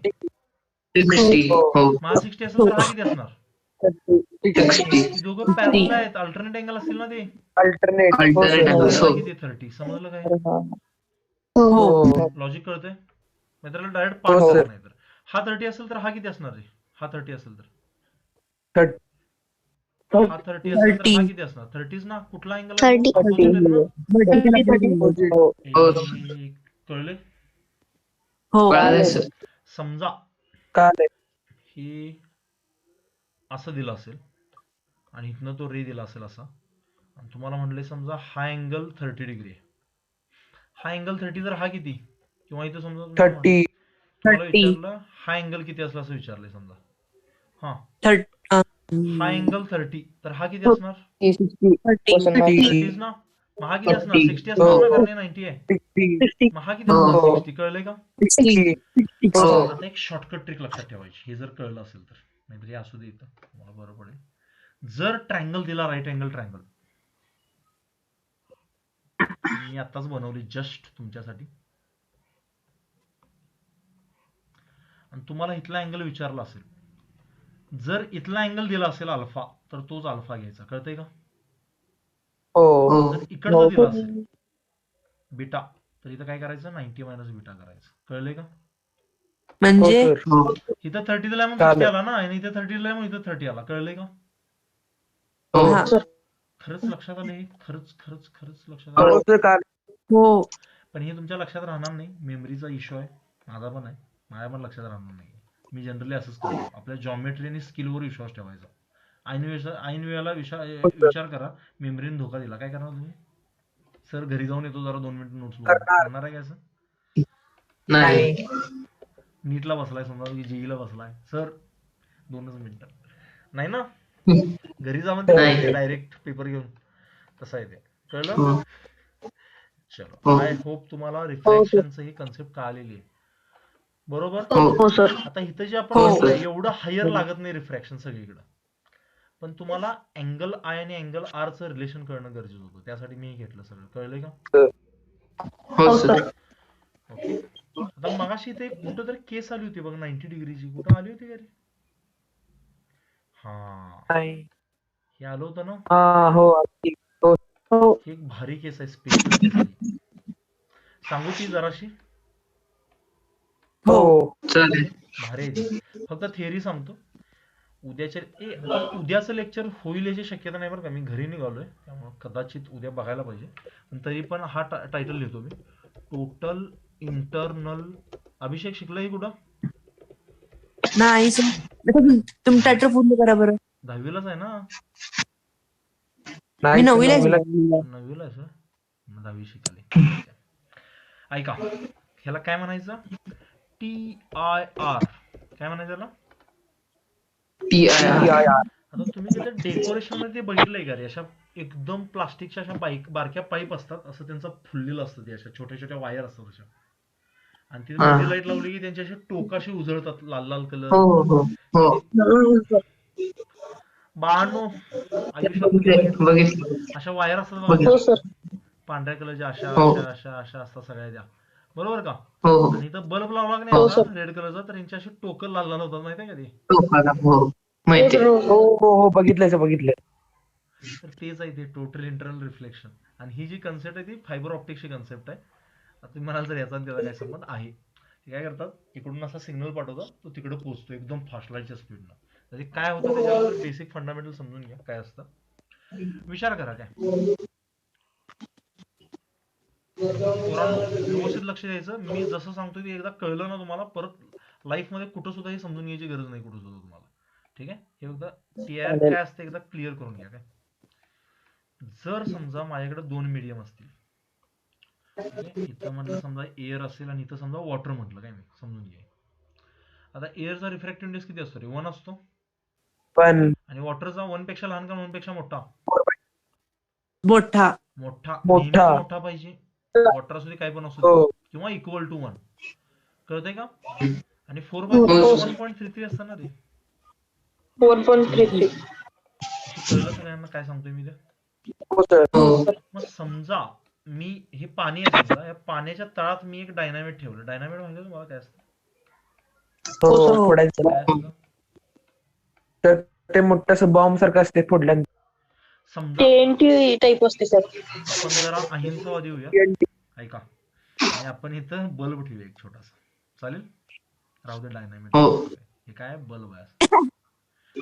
60. हो मग हा 60 असेल तर हा किती असणार? 60. ही दोघं पॅरलल आहेत, अल्टरनेट अँगल असतील ना ते. अल्टरनेट. हो Alternate सर. angle. राहिला किती? 30. समजलं काय? हो लॉजिक कळतंय? मी त्याला डायरेक्ट हो, पार्ट सर. करा. नाही तर हा 30 असेल तर हा किती असणार रे? हा 30 असेल तर हा 30 असेल तर हा किती असणार? 30 ना. कुठला अँगल? 30. ऑपोजिट आहेत ना? हो कळले? हो कळालंय सर. समजा कळालंय. हे असं दिलं असेल आणि इथनं तो रे दिला असेल असा, आणि तुम्हाला म्हटले समजा हा अँगल 30 डिग्री आहे. हा अँगल 30 तर हा किती? किंवा इथं समजा तुम्हाला 30 विचारलं हा अँगल किती असला असं विचारलंय समजा. हा, 30 हा अँगल 30 तर हा किती असणार? 60 पासून 30 ना. मग हा किती असणार? 60 असणार ना, कारण 90 आहे. 60 मग हा किती असणार? हो. 60. कळलंय का? 60 हो आता एक शॉर्टकट ट्रिक लक्षात ठेवायची, हे जर कळलं असेल तर. नाहीतर हे असू दे इथं, मला बरं पडेल. जर ट्रायंगल दिला, राईट अँगल ट्रायंगल, मी आताच बनवली जस्ट तुमच्यासाठी, आणि तुम्हाला इथला अँगल विचारला असेल, जर इथला अँगल दिला असेल अल्फा, तर तोच अल्फा घ्यायचा. कळतंय का? हो हो जर इकडचा दिला असेल बीटा, तर इथं काय करायचं? 90 मायनस बीटा करायचं. कळलंय का? म्हणजे हो, सर. हो इथं 30 दिलाय म्हणून 60 आला ना, आणि इथं 30 दिलाय म्हणून इथं 30 आला. कळलंय का? हो हा खरंच लक्षात आलं हे? खरंच खरंच खरंच लक्षात हो आलं? सर कळालंय. हो पण हे तुमच्या लक्षात राहणार नाही. मेमरीचा इश्यू आहे, माझा पण आहे. माझ्या पण लक्षात राहणार नाही. मी जनरली असंच करतो. आपल्या जॉमेट्री आणि स्किलवर विश्वास ठेवायचा. ऐन वेळेला विचार करा, मेमरीने धोका दिला, काय करणार तुम्ही? सर घरी जाऊन येतो जरा 2 मिनिट नोट्स करणार आहे काय असं? नाही. नीटला बसलाय समजा, जेईला बसलाय, सर 2च मिनिटं, नाही ना? घरी जाऊन नाही. डायरेक्ट पेपर घेऊन, तसं आहे ते, कळलं? हो. चलो, हो. आय होप तुम्हाला रिफ्लेक्शनचं ही कन्सेप्ट कळालेली आहे, बरोबर? हो. आता इथं जे आपण हो. बघतोय, एवढं हायर लागत नाही रिफ्रॅक्शन सगळीकडे, पण तुम्हाला अँगल आय आणि अँगल आर चं रिलेशन कळणं गरजेचं होतं, त्यासाठी मी हे घेतलं सगळं, कळलंय का? हो सर. ओके. आता मगाशी ते कुठं तरी केस आली होती बघ 90 डिग्रीची, कुठं आली होती का रे? हा, हे आलं होतं ना? ही एक भारी केस आहे, स्पेशल केस आहे, सांगू ती जराशी? हो. चालेल. भारी आहे ती. फक्त थिअरी सांगतो. आता उद्याचं लेक्चर होईल याची शक्यता नाही बरं का, मी घरी निघालोय, त्यामुळे कदाचित उद्या बघायला पाहिजे, पण तरी पण हा टायटल लिहितो मी, टोटल इंटरनल. अभिषेक शिकलाय कुठं? नाही सर, तुम्ही टायटल पूर्ण करा बरं. 10वीलाच आहे ना? मी 9वीला आहे. 9वीला आहे सर, 10वी शिकाले. ऐका, ह्याला काय म्हणायचं? TIR, काय म्हणायचं त्याला? TIR. आता तुम्ही तिथे डेकोरेशन मध्ये बघितलंय का रे, अशा एकदम प्लास्टिकच्या अशा बारक्या पाईप असतात, असं त्यांचं फुललेलं असतं, ते अशा छोट्या छोट्या वायर असतात अशा, आणि तिथे मध्ये लाईट लावली की त्यांचे असे टोक असे उजळतात, लाल लाल कलर. हो. बाळांनो, आयुष्यात बघितलं. अशा वायर असतात हो बघा, सर. पांढऱ्या कलरच्या, अशा हो. अशा अशा अशा असतात सगळ्या त्या, बरोबर का? हो. आणि इथं बल्ब लावला की हो नाही सर. असा रेड कलरचा, तर यांची अशी टोकं लाल लाल होतात, माहिती आहे का ते? हो. माहिती आहे. हो बघितलंय. तर तेच आहे ते टोटल इंटरनल रिफ्लेक्शन, आणि ही जी कन्सेप्ट आहे ती फायबर ऑप्टिक्सची कन्सेप्ट आहे. आता तुम्ही म्हणाल तर याचा आणि त्याचा काय संबंध आहे? ते काय करतात, इकडून असा सिग्नल पाठवतात, तो तिकडे पोहोचतो एकदम फास्ट लाईटच्या स्पीडनं. तर ते काय होतं त्याच्याबद्दल बेसिक फंडामेंटल समजून घ्या काय असतं, विचार करा काय. पोरांनो, व्यवस्थित लक्ष द्यायचं, मी जसं सांगतोय ते एकदा कळलं ना तुम्हाला, परत लाईफ मध्ये कुठं सुद्धा हे समजून घ्यायची गरज नाही कुठं सुद्धा तुम्हाला, ठीक आहे? हे एकदा TIR काय असतं एकदा क्लिअर करून घ्या काय. जर समजा माझ्याकडे 2 मीडियम असतील, ठीक आहे, इथं म्हटलं समजा एअर असेल आणि इथं समजा वॉटर म्हटलं, काय मी समजून घ्या. आता एअरचा रिफ्रॅक्टिव्ह इंडेक्स किती असतो रे? 1 असतो, पण आणि वॉटरचा 1 पेक्षा लहान का 1 पेक्षा मोठा? मोठा. नेहमीच मोठा पाहिजे, वॉटर असू दे काय पण असू दे, किंवा इक्वल टू 1, कळतंय का? आणि 4/1.33 असतं ना रे, 1.33. हे कळलं सगळ्यांना काय सांगतोय मी ते? हो. मग समजा मी हे पाणी आहे समजा, या पाण्याच्या तळात मी एक डायनामाइट ठेवलं. डायनामाइट माहिती तुम्हाला काय असतं? काय असतं? तर ते मोठं बॉम्ब सारखं असते फोडल्यानंतर. समजा TNT टाईप असते सर. आपण जरा अहिंसावादी होऊया, ऐका, आणि आपण इथं बल्ब ठेवूया एक छोटासा, चालेल? राहू दे डायनामाइट, हे काय बल्ब आहे.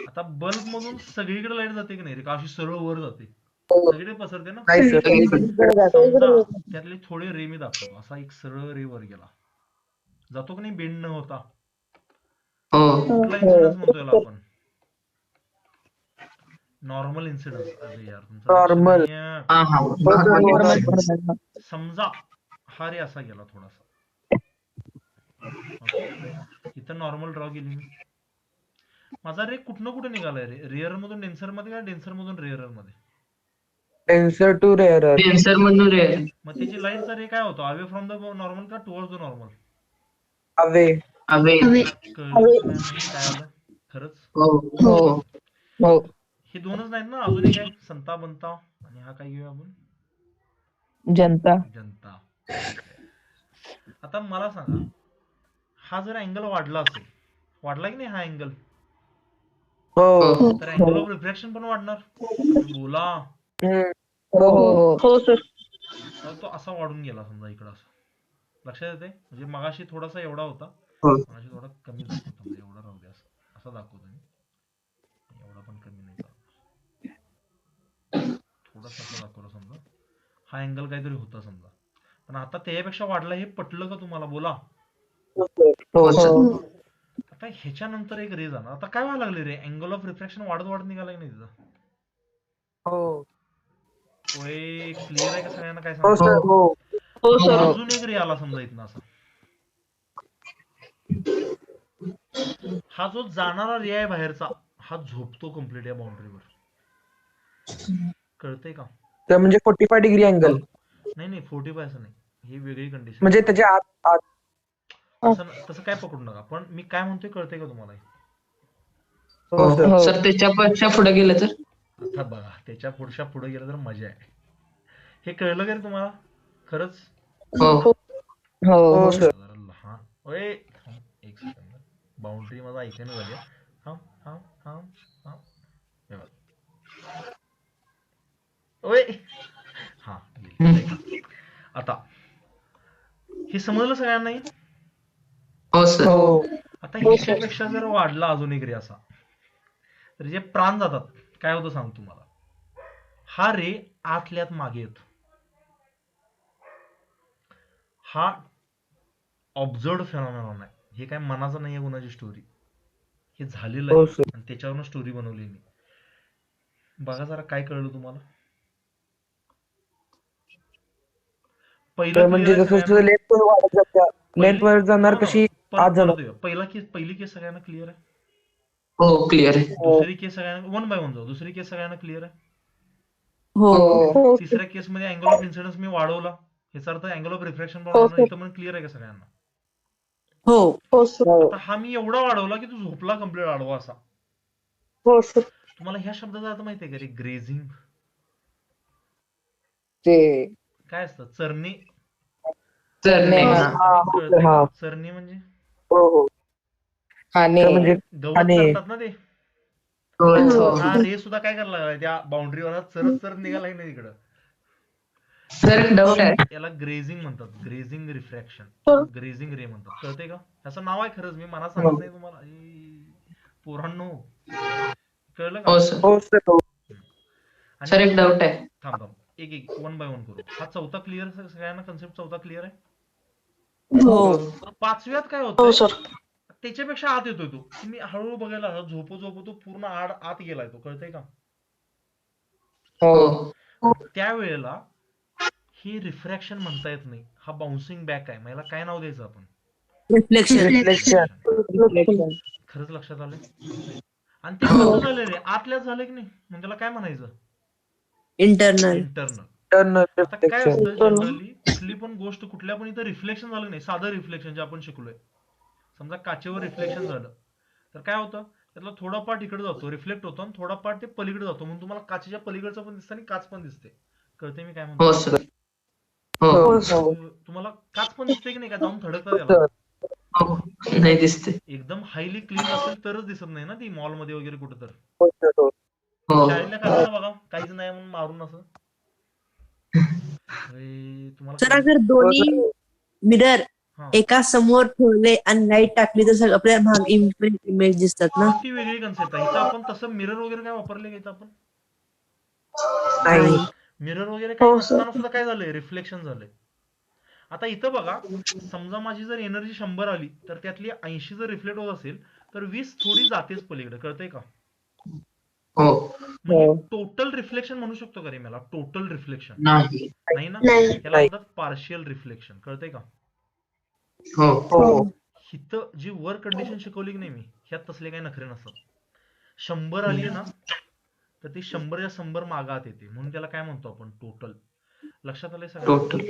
आता बल्ब मधून सगळीकडे लाईट जाते की नाही रे, का अशी सरळ वर जाते? सगळीकडे पसरते ना. समजा त्यातले थोडे रे मी दाखवतो, असा एक सरळ रे वर गेला, जातो की नाही बेंड न होता? कुठला इन्सिडन्स म्हणतो याला आपण? Normal incidence. अरे यार Normal. समजा हा रे असा गेला थोडासा, ओके, इथं नॉर्मल ड्रॉ केली मी, माझा रे कुठनं कुठे निघालाय रे? रेअर मधून डेन्सर मध्ये का डेन्सर मधून रेअर मध्ये? Denser to rare. डेन्सर मधून रे. मग त्याची लाईटचा रे काय होतो? अवे फ्रॉम द नॉर्मल का टुवर्ड्स द नॉर्मल? अवे. कळलं काय आलं खरंच? हो. हे 2च नाहीत ना, अजून एक आहे संता बनता, आणि हा काय घेऊया आपण? जनता. आता मला सांगा, हा जर अँगल वाढला असेल, वाढला की नाही हा अँगल, तर अँगल ऑफ रिफ्रॅक्शन पण वाढणार. बोला. हो सर. तो असा वाढून गेला समजा इकडं, असं लक्षात येते? म्हणजे मगाशी थोडासा एवढा होता, मगाशी थोडा कमी दाखवतो, म्हणजे एवढा राहू द्या, असा दाखवतो मी, एवढा पण कमी नाही चालत, थोडासा असा दाखवला समजा. हा अँगल काहीतरी होता समजा, पण आता त्यापेक्षा वाढला, हे पटलं का तुम्हाला? बोला. आता ह्याच्यानंतर एक रे जाणार. आता काय व्हायला लागले रे, अँगल ऑफ रिफ्रॅक्शन वाढत वाढत निघालाय नाही तिथं. हो होय, क्लिअर आहे का सगळ्यांना काय हो सांगतो? सर हो हो सर अजून एक रे आला समजा इथनं असा. हा जो जाणारा रे आहे बाहेरचा, हा झोपतो कम्प्लीट या बाउंड्रीवर. कळतंय का? तर म्हणजे 45 डिग्री अँगल नाही नाही, 45 असं नाही, ही वेगळी कंडिशन. म्हणजे त्याच्या आत आत तसं काय पकडू नका, पण मी काय म्हणतोय कळतंय का तुम्हाला? हो सर सर त्याच्यापेक्षा पुढे गेलं तर आता बघा, त्याच्या पुढे गेलं तर मजा आहे. हे कळलं का रे तुम्हाला खरंच? हो हो सर जरा लहान ओय थांब, एक सेकंद. बाउंड्री माझा ऐकून झाली. थांब थांब थांब थांब. हे बघ. ओय हा गेली. आता हे समजलं सगळ्यांना? हो सर हो आता ह्याच्यापेक्षा जर वाढला अजून एक रे असा, तर जे प्राण जातात काय होतं सांग तुम्हाला. हा रे आतल्यात मागे येतो. हा ऑब्झर्व्ड फेनॉमेनॉन आहे. हे काय मनाचं नाहीये कोणाची स्टोरी, हे झालेलं हो आहे सर आणि त्याच्यावरून स्टोरी बनवली मी. बघा जरा काय कळलं तुम्हाला. पहिलं तर क्लिअर म्हणजे आहे जसं सगळ्यांना? लेंथ वाढत जात्या लेंथ वर जाणार कशी आत परत जाणार. येऊया. पहिली केस सगळ्यांना क्लिअर आहे? हो क्लिअर आहे दुसरी केस सगळ्यांना वन बाय वन जाऊ. दुसरी केस सगळ्यांना क्लिअर आहे? हो हो तिसऱ्या केस मध्ये अँगल ऑफ इन्सिडन्स मी वाढवला, ह्याचा अर्थ अँगल ऑफ रिफ्रॅक्शन पण हो, वाढवलं. सर. इथं पण क्लिअर आहे का सगळ्यांना? हो हो सर आता हा मी एवढा वाढवला की तू झोपला कम्प्लीट आडवा असा. हो सर तुम्हाला ह्या शब्दाचा अर्थ माहितीये का रे? ग्रेझिंग ते काय असतं? चरणे. तर नाही हो. हा. कळतंय का? हा. चरणे म्हणजे हो हो तर म्हणजे गवत आणि चरतात ना ते. हो हो हा रे सुद्धा काय करायला लागलाय त्या बाउंड्रीवर चरत चरत निघालाय ना तिकडं. सर एक डाऊट आहे याला ग्रेझिंग म्हणतात. ग्रेझिंग रिफ्रॅक्शन, हो. ग्रेझिंग रे म्हणतात. कळतंय का? त्याचं नाव आहे खरंच, मी मनात सांगत नाही तुम्हाला. पोरांनो कळलं का? हो सर हो सर हो आणि सर एक डाऊट आहे थांब थांब, एक एक वन बाय वन करू. हा चौथा क्लिअर सगळ्यांना? कन्सेप्ट चौथा क्लिअर आहे? हो पाचव्यात काय हो होतंय, सर त्याच्यापेक्षा आत येतोय तो. तुम्ही हळूहळू बघायला लागला, झोपू तो पूर्ण आत गेलाय तो. कळतंय का? हो त्यावेळेला ही रिफ्रॅक्शन म्हणता येत नाही, हा बाउन्सिंग बॅक आहे. मला काय नाव द्यायचं आपण? रिफ्लेक्शन रिफ्लेक्शन खरंच लक्षात आलंय? आणि ते कुठं झालं रे? आतल्याच झालं की नाही? मग त्याला काय म्हणायचं? Internal internal. टर्नर आता काय रिफ्लेक्शन असतं जनरली, कुठली पण गोष्ट कुठल्या पण इथं रिफ्लेक्शन झालं नाही, साधं रिफ्लेक्शन जे आपण शिकलोय. समजा काचेवर रिफ्लेक्शन झालं तर काय होतं, त्यातला थोडा पार्ट इकडे जातो, रिफ्लेक्ट होतो, आणि थोडा पार्ट ते पलीकडे जातो, म्हणून तुम्हाला काचेच्या पलीकडचं पण दिसतं आणि काच पण दिसते. कळते मी काय हो म्हणतो? सर हो हो तुम्हाला काच पण दिसते की नाही का? जाऊन थडकता त्याला. सर हो नाही दिसते एकदम हायली क्लीन असेल तरच दिसत नाही ना ती, मॉलमध्ये वगैरे कुठं तर. हो सर हो हो शाळेतल्या काचाला बघा, काहीच नाही म्हणून मारून असं. तुम्हाला सर कळलं? अगर दोन्ही मिरर हा. एका समोर ठेवले आणि लाईट टाकली तर सगळं आपल्या भाग इमेज दिसतात ना. ती वेगळी कन्सेप्ट आहे. इथं आपण तसं मिरर वगैरे काय वापरले का इथं आपण? नाही मिरर वगैरे काही हो, सर. नसताना सुद्धा काय झालंय? रिफ्लेक्शन झालंय. आता इथं बघा, समजा माझी जर एनर्जी 100 आली तर त्यातली 80 जर रिफ्लेक्ट होत असेल तर 20 थोडी जातेच पलीकडे. कळतंय का? हो म्हणजे टोटल रिफ्लेक्शन म्हणू शकतो का रे मला? टोटल रिफ्लेक्शन नाही नाही ना, नाही. याला म्हणतात पार्शियल रिफ्लेक्शन. कळतंय का? हो हो हिथं जी वर कंडिशन शिकवली की नाही मी, ह्यात तसले काही नखरे नसतात. 100 आली ना तर ती 100च्या 100 मागात येते, म्हणून त्याला काय म्हणतो आपण? टोटल. लक्षात आलंय सगळं? टोटल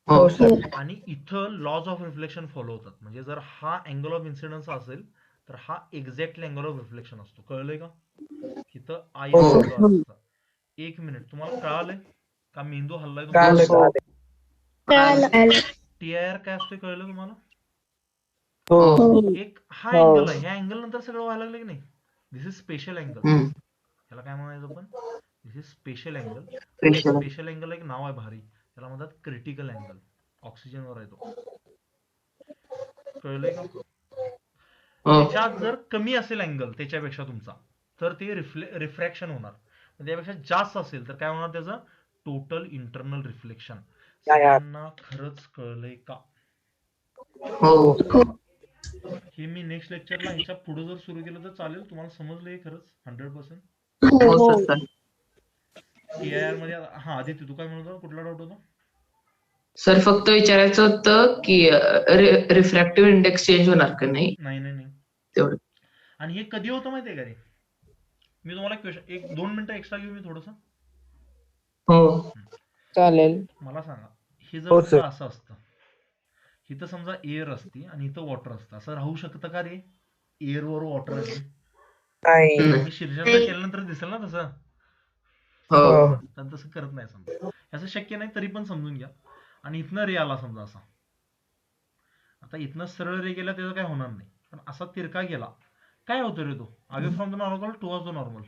हो सर आणि इथं लॉज ऑफ रिफ्लेक्शन फॉलो होतात. म्हणजे जर हा अँगल ऑफ इन्सिडन्स असेल तर हा एक्झॅक्टली अँगल ऑफ रिफ्लेक्शन असतो. कळलंय का? इथं आई हो. असतं. एक मिनिट, तुम्हाला कळालंय का? मेंदू हल्लाय कळालं तुमचा? कळालं कळालं. TIR काय असतोय कळलं तुम्हाला? हो एक हा अँगल आहे, ह्या अँगल नंतर सगळं व्हायला लागलं की नाही? This is special angle. Hmm. त्याला काय म्हणायचं आपण? This is special angle. Special. Special angle एक नाव आहे भारी, त्याला म्हणतात क्रिटिकल अँगल. ऑक्सिजनवर आहे तो. कळलंय का? हो त्याच्यात जर कमी असेल अँगल त्याच्यापेक्षा तुमचा, तर ते रिफ्रॅक्शन होणार. त्यापेक्षा जास्त असेल तर काय होणार त्याचं? Total internal reflection. या, या. सगळ्यांना खरंच कळलंय का? हो हे मी नेक्स्ट लेक्चरला ह्याच्या पुढे जर सुरू केलं तर चालेल. तुम्हाला समजलं हे खरंच 100%? हो सर. TIR मध्ये हा आदित्य तू काय म्हणत होता? कुठला डाऊट होता? सर फक्त विचारायचं होतं की रिफ्रॅक्टिव्ह इंडेक्स चेंज होणार का नाही नाही नाही नाही. तेवढं. आणि हे कधी होतं माहितीये का रे? मी तुम्हाला क्वेश्चन 1-2 मिनिटं एक्स्ट्रा घेऊ मी थोडंसं. हो चालेल. मला सांगा, हे हो, जर सर. का असं असतं, इथं समजा एअर असती आणि इथं वॉटर असतं, असं राहू शकतं का रे? एअर वर वॉटर आहे. नाही. नाही. मी शीर्षकाला केल्यानंतर दिसेल ना तसं. हो हो. तर तसं करत नाही समजा. असं शक्य नाही तरी पण समजून घ्या. आणि इथनं रे आला समजा असा. आता इथनं सरळ रे गेला त्याचं काय होणार नाही. पण असा तिरका गेला. काय होतं रे तो? Away from the normal towards the normal.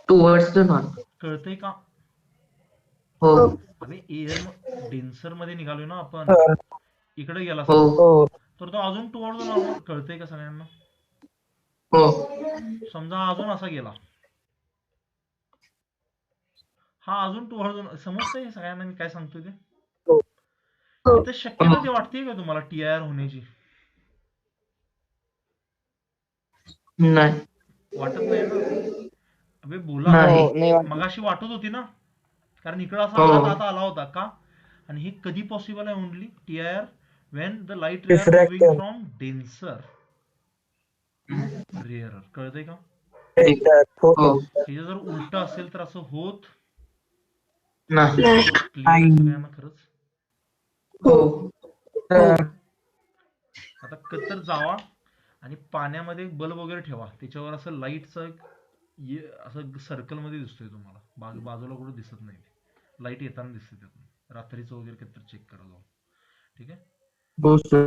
Towards the normal. कळतंय का? हो अबे एअर डेन्सर मध्ये निघालोय ना आपण. हो. इकडे गेला हो समजा. हो. तर तो अजून टुवर्ड्स द नॉर्मल. कळतंय का सगळ्यांना? हो समजा अजून असा गेला. हा अजून टुवर्ड्स समजतंय सगळ्यांना मी काय सांगतोय ते? हो. इथं शक्यता ते वाटतेय का तुम्हाला TIR होण्याची? नाही. वाटत नाही ना? अबे बोला. नाही. हो, नाही वाटत. मगाशी वाटत होती ना? कारण इकडं असा हो. आत आला होता का? आणि हे कधी पॉसिबल आहे only TIR when the light ray are moving Diffraction. from denser to rarer. कळतंय का? हो. हो हे जर उलट असेल तर असं होत नाही. क्लिअर आहे सगळ्यांना खरंच? हो तर आता कतर जावा आणि पाण्यामध्ये बल्ब वगैरे ठेवा. त्याच्यावर असं लाईटचं असं सर्कल मध्ये दिसतोय तुम्हाला. बाजूला कुठं दिसत नाही. लाईट येताना दिसते त्यातून. रात्रीचं वगैरे कतर चेक करा जाऊन. ठीक आहे? हो सर.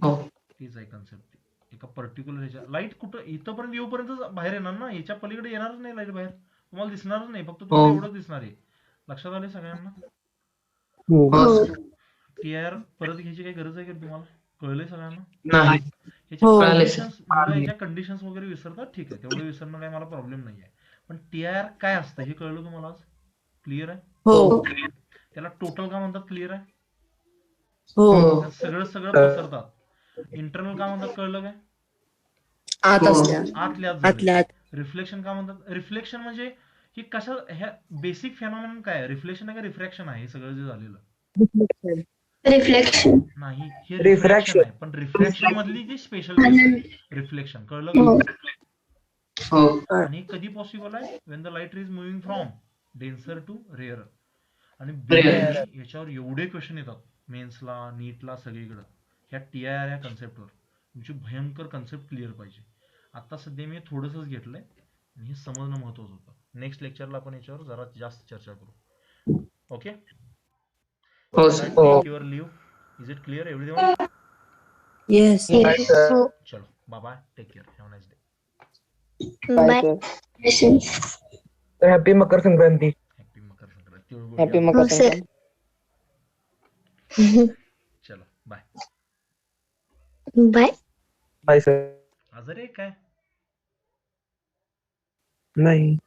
हो तीच आहे कन्सेप्ट. एका पर्टिक्युलर ह्याच्या लाईट कुठं इथपर्यंत येऊपर्यंत बाहेर येणार ना. याच्या पलीकडे येणारच नाही लाईट बाहेर. तुम्हाला दिसणारच नाही. फक्त तुम्हाला हो. एवढंच दिसणार आहे. लक्षात आले सगळ्यांना? हो. हो सर. TIR परत घ्यायची काही गरज आहे का तुम्हाला? कळलंय सगळ्यांना? नाही. ह्याच्या हो. कळालंय कंडिशन्स मुलं ह्याच्या कंडिशन्स वगैरे विसरतात. ठीक आहे, तेवढं विसरणं काही मला प्रॉब्लेम नाही आहे. पण TIR काय असतं हे कळलं तुम्हाला आज? क्लिअर आहे? हो. त्याला टोटल का म्हणतात? क्लिअर आहे? हो. हो त्यात सगळं पसरतात. इंटरनल का म्हणतात? कळलं काय? आत हो. असल्या. आतल्या आत झालंय. आतल्या आत. रिफ्लेक्शन का म्हणतात? रिफ्लेक्शन म्हणजे ही कशा ह्या बेसिक फेनॉमेनॉन काय आहे? रिफ्लेक्शन आहे का रिफ्रॅक्शन आहे? हे सगळं जे झालेलं रिफ्लेक्शन. नाही, हे Refraction. रिफ्रॅक्शन आहे. पण रिफ्रॅक्शन मधली जी स्पेशल केस आहे रिफ्लेक्शन. कळलं का? हो आणि कधी पॉसिबल आहे? When the light is moving from denser to rare. आणि Rarer. याच्यावर एवढे क्वेश्चन येतात मेन्सला, नीटला, सगळीकडे ह्या TIR या कन्सेप्टवर. तुमची भयंकर कन्सेप्ट क्लिअर पाहिजे. आता सध्या मी थोडंसंच घेतलंय आणि हे समजणं महत्वाचं होतं. नेक्स्ट लेक्चरला आपण याच्यावर जरा जास्त चर्चा करू. ओके? हो Shall I sir. take your leave? Is it clear everyone? Yes. हो. चलो, bye bye. Take care. Have a nice day. Bye. Happy Makar Sankranti. Happy Makar Sankranti. Happy तिळगुळ मकर हो, सर. संक्रांती. चलो, बाय. बाय. Bye sir. आजारी आहे काय? नाही.